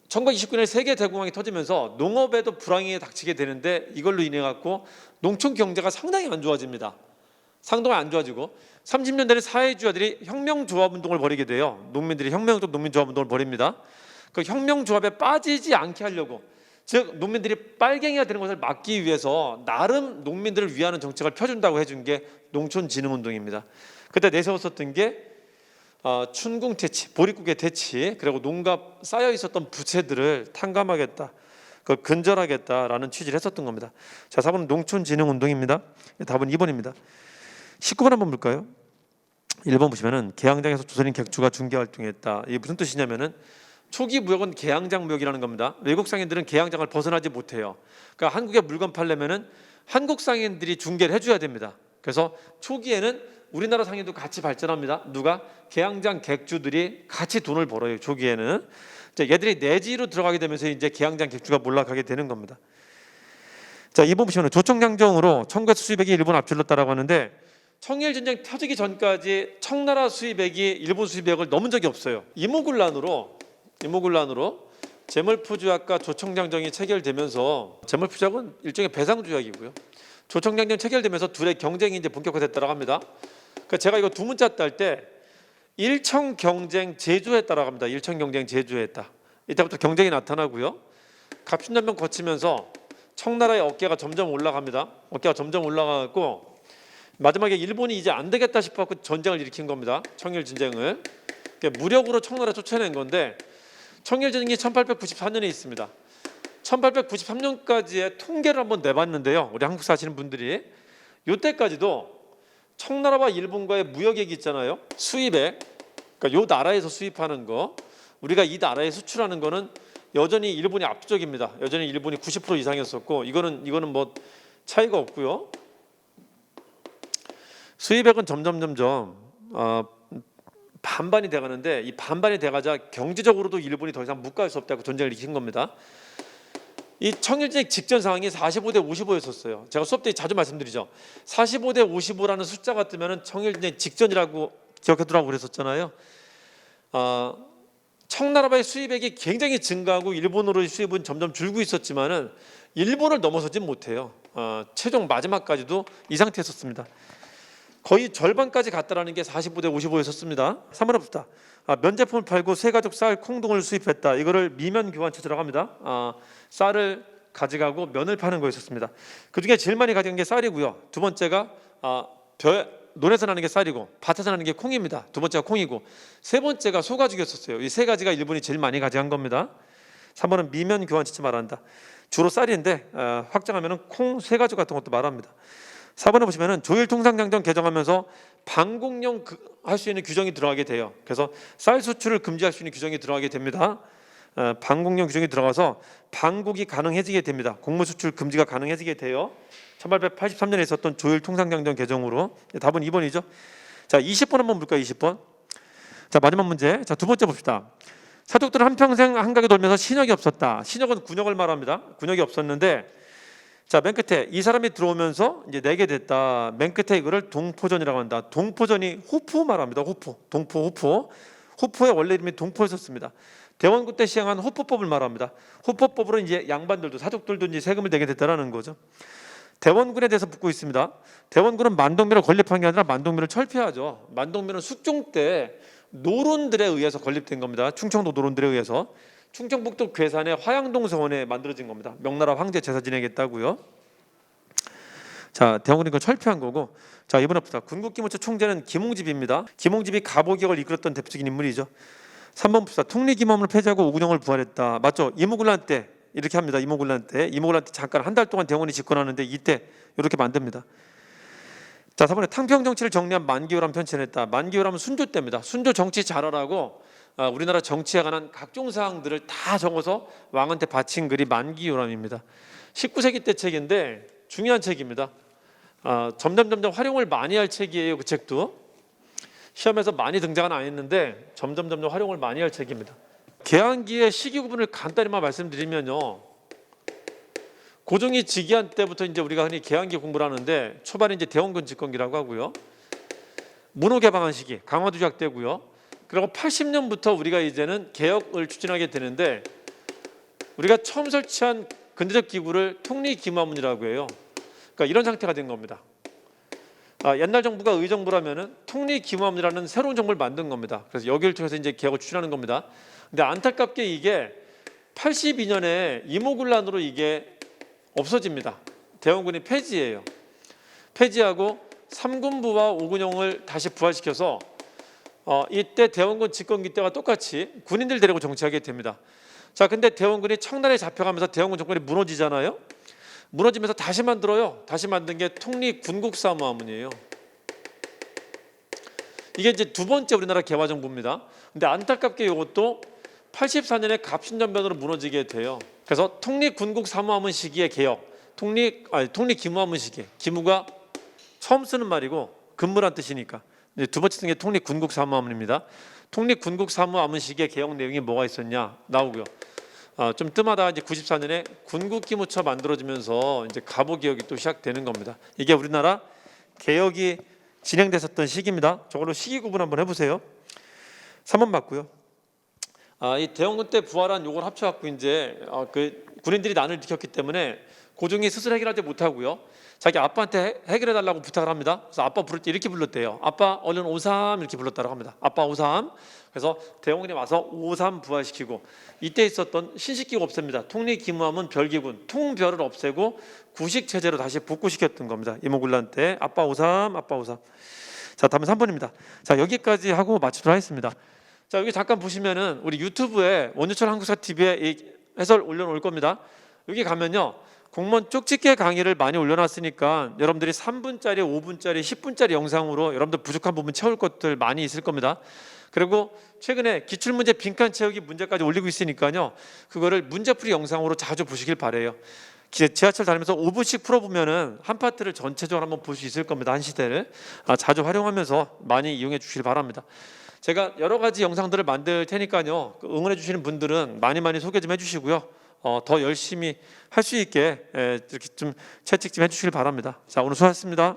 1929년에 세계 대공황이 터지면서 농업에도 불황이 닥치게 되는데 이걸로 인해 갖고 농촌 경제가 상당히 안 좋아집니다. 상당히 안 좋아지고 30년대는 사회주의자들이 혁명조합운동을 벌이게 돼요. 농민들이 혁명적 농민조합운동을 벌입니다. 그 혁명조합에 빠지지 않게 하려고 즉 농민들이 빨갱이가 되는 것을 막기 위해서 나름 농민들을 위하는 정책을 펴준다고 해준 게 농촌진흥운동입니다. 그때 내세웠었던 게 춘궁태치, 보릿국의 태치 그리고 농가 쌓여 있었던 부채들을 탕감하겠다, 그걸 근절하겠다라는 취지를 했었던 겁니다. 자, 4번은 농촌진흥운동입니다. 답은 2번입니다. 19번 한번 볼까요? 1번 보시면은 개항장에서 조선인 객주가 중개활동했다. 이게 무슨 뜻이냐면은 초기 무역은 개항장 무역이라는 겁니다. 외국 상인들은 개항장을 벗어나지 못해요. 그러니까 한국에 물건 팔려면은 한국 상인들이 중개를 해줘야 됩니다. 그래서 초기에는 우리나라 상인도 같이 발전합니다. 누가? 개항장 객주들이 같이 돈을 벌어요. 초기에는 얘들이 내지로 들어가게 되면서 이제 개항장 객주가 몰락하게 되는 겁니다. 자, 이번 보시면 조청장정으로 청구에서 수입액이 일본 앞질렀다라고 하는데 청일전쟁 터지기 전까지 청나라 수입액이 일본 수입액을 넘은 적이 없어요. 이모군란으로 제물포조약과 조청장정이 체결되면서 제물포조약은 일종의 배상조약이고요. 조청장정 체결되면서 둘의 경쟁이 이제 본격화됐다고 합니다. 그러니까 제가 이거 두 문자 딸 때 일청경쟁 제조했다라고 합니다. 일청경쟁 제조했다. 이때부터 경쟁이 나타나고요. 갑신전병 거치면서 청나라의 어깨가 점점 올라갑니다. 어깨가 점점 올라가고 마지막에 일본이 이제 안 되겠다 싶어서 전쟁을 일으킨 겁니다. 청일전쟁을 무력으로 청나라 쫓아낸 건데 청일전쟁이 1894년에 있습니다. 1893년까지의 통계를 한번 내봤는데요. 우리 한국 사시는 분들이 이때까지도 청나라와 일본과의 무역액이 있잖아요. 수입액, 그러니까 요 나라에서 수입하는 거, 우리가 이 나라에 수출하는 거는 여전히 일본이 압도적입니다. 여전히 일본이 90% 이상이었었고 이거는 뭐 차이가 없고요. 수입액은 점점 반반이 돼가는데 이 반반이 돼가자 경제적으로도 일본이 더 이상 묵과할 수 없다고 전쟁을 일으킨 겁니다. 이 청일전쟁 직전 상황이 45대 55였었어요. 제가 수업 때 자주 말씀드리죠. 45대 55라는 숫자가 뜨면은 청일전쟁 직전이라고 기억해두라고 그랬었잖아요. 청나라의 수입액이 굉장히 증가하고 일본으로의 수입은 점점 줄고 있었지만은 일본을 넘어서진 못해요. 최종 마지막까지도 이 상태였었습니다. 거의 절반까지 갔다라는 게 45대 55였었습니다. 3번 봅시다. 면제품을 팔고 새가족 쌀, 콩 등을 수입했다. 이거를 미면 교환 체제라고 합니다. 쌀을 가져가고 면을 파는 거였었습니다. 그 중에 제일 많이 가져간 게 쌀이고요. 두 번째가 논에서 나는 게 쌀이고 밭에서 나는 게 콩입니다. 두 번째가 콩이고 세 번째가 소가죽이었었어요. 이 세 가지가 일본이 제일 많이 가져간 겁니다. 3번은 미면 교환 체제 말한다. 주로 쌀인데 확장하면은 콩, 새가죽 같은 것도 말합니다. 4번에 보시면은 조일 통상장정 개정하면서 방공용 할 수 있는 규정이 들어가게 돼요. 그래서 쌀 수출을 금지할 수 있는 규정이 들어가게 됩니다. 방공용 규정이 들어가서 방국이 가능해지게 됩니다. 곡물 수출 금지가 가능해지게 돼요. 1883년에 있었던 조일 통상장정 개정으로. 답은 2번이죠. 자, 20번 한번 볼까요? 20번. 자, 마지막 문제. 자, 두 번째 봅시다. 사족들은 한평생 한가게 돌면서 신역이 없었다. 신역은 군역을 말합니다. 군역이 없었는데, 자, 맨 끝에 이 사람이 들어오면서 이제 내게 됐다. 맨 끝에 이거를 동포전이라고 한다. 동포전이 호프 말합니다. 호프, 동포, 호프. 호프의 원래 이름이 동포였었습니다. 대원군 때 시행한 호프법을 말합니다. 호프법으로 이제 양반들도 사족들도 이제 세금을 내게 됐다라는 거죠. 대원군에 대해서 묻고 있습니다. 대원군은 만동면을 건립한 게 아니라 만동면을 철폐하죠. 만동면은 숙종 때 노론들에 의해서 건립된 겁니다. 충청도 노론들에 의해서. 충청북도 괴산의 화양동 서원에 만들어진 겁니다. 명나라 황제 제사 지내겠다고요. 자, 대원군이 그걸 철폐한 거고. 자, 이번에 봅시다. 군국기무처 총재는 김웅집입니다. 김웅집이 가보기역을 이끌었던 대표적인 인물이죠. 3번 봅시다. 통리기모함을 폐지하고 오군영을 부활했다. 맞죠? 이모군란 때 이렇게 합니다. 이모군란 때 잠깐 한 달 동안 대원군이 집권하는데 이때 이렇게 만듭니다. 자, 4번에 탕평 정치를 정리한 만기요람 편찬했다. 만기요람은 순조 때입니다. 순조 정치 잘하라고 우리나라 정치에 관한 각종 사항들을 다 적어서 왕한테 바친 글이 만기요람입니다. 19세기 때 책인데 중요한 책입니다. 점점 활용을 많이 할 책이에요. 그 책도 시험에서 많이 등장은 안 했는데 점점 활용을 많이 할 책입니다. 개항기의 시기 구분을 간단히만 말씀드리면요, 고종이 즉위한 때부터 이제 우리가 흔히 개항기 공부를 하는데 초반에 이제 대원군 집권기라고 하고요, 문호 개방한 시기, 강화도 조약 때고요. 그리고 80년부터 우리가 이제는 개혁을 추진하게 되는데 우리가 처음 설치한 근대적 기구를 통리기무화문이라고 해요. 그러니까 이런 상태가 된 겁니다. 옛날 정부가 의정부라면은 통리기무화문이라는 새로운 정부를 만든 겁니다. 그래서 여기를 통해서 이제 개혁을 추진하는 겁니다. 근데 안타깝게 이게 82년에 이모군란으로 이게 없어집니다. 대원군이 폐지해요. 폐지하고 3군부와 5군영을 다시 부활시켜서 이때 대원군 집권기 때와 똑같이 군인들 데리고 정치하게 됩니다. 자, 근데 대원군이 청나라에 잡혀가면서 대원군 정권이 무너지잖아요. 무너지면서 다시 만들어요. 다시 만든 게 통리군국사무화문이에요. 이게 이제 두 번째 우리나라 개화정부입니다. 근데 안타깝게 이것도 84년에 갑신전변으로 무너지게 돼요. 그래서 통리군국사무화문 시기의 개혁, 통리기무화문 시기, 기무가 처음 쓰는 말이고 근무란 뜻이니까 두 번째 쓴 게 통리군국사무화문입니다. 통리군국사무화문 시기의 개혁 내용이 뭐가 있었냐 나오고요. 좀 뜸하다 이제 94년에 군국기무처 만들어지면서 이제 가보개혁이 또 시작되는 겁니다. 이게 우리나라 개혁이 진행됐었던 시기입니다. 저걸로 시기 구분 한번 해보세요. 3번 맞고요. 이 대원군 때 부활한 요걸 합쳐갖고 이제 그 군인들이 난을 일으켰기 때문에 고종이 스스로 해결하지 못하고요, 자기 아빠한테 해결해달라고 부탁을 합니다. 그래서 아빠 부를 때 이렇게 불렀대요. 아빠 얼른 오삼 이렇게 불렀다고 합니다. 아빠 오삼. 그래서 대원군이 와서 오삼 부활시키고 이때 있었던 신식기구 없앱니다. 통리기무화문 별기군 통별을 없애고 구식체제로 다시 복구시켰던 겁니다. 이모군란 때 아빠 오삼, 아빠 오삼. 자, 다음은 3번입니다. 자, 여기까지 하고 마치도록 하겠습니다. 자, 여기 잠깐 보시면은 우리 유튜브에 원유철 한국사 TV에 이 해설 올려놓을 겁니다. 여기 가면요, 공무원 쪽집게 강의를 많이 올려놨으니까 여러분들이 3분짜리, 5분짜리, 10분짜리 영상으로 여러분들 부족한 부분 채울 것들 많이 있을 겁니다. 그리고 최근에 기출문제 빈칸 채우기 문제까지 올리고 있으니까요, 그거를 문제풀이 영상으로 자주 보시길 바래요. 지하철 다니면서 5분씩 풀어보면은 한 파트를 전체적으로 한번 볼 수 있을 겁니다. 한 시대를 자주 활용하면서 많이 이용해 주시길 바랍니다. 제가 여러 가지 영상들을 만들 테니까요, 응원해 주시는 분들은 많이 소개 좀 해주시고요. 더 열심히 할 수 있게 이렇게 좀 채찍 좀 해주시길 바랍니다. 자, 오늘 수고하셨습니다.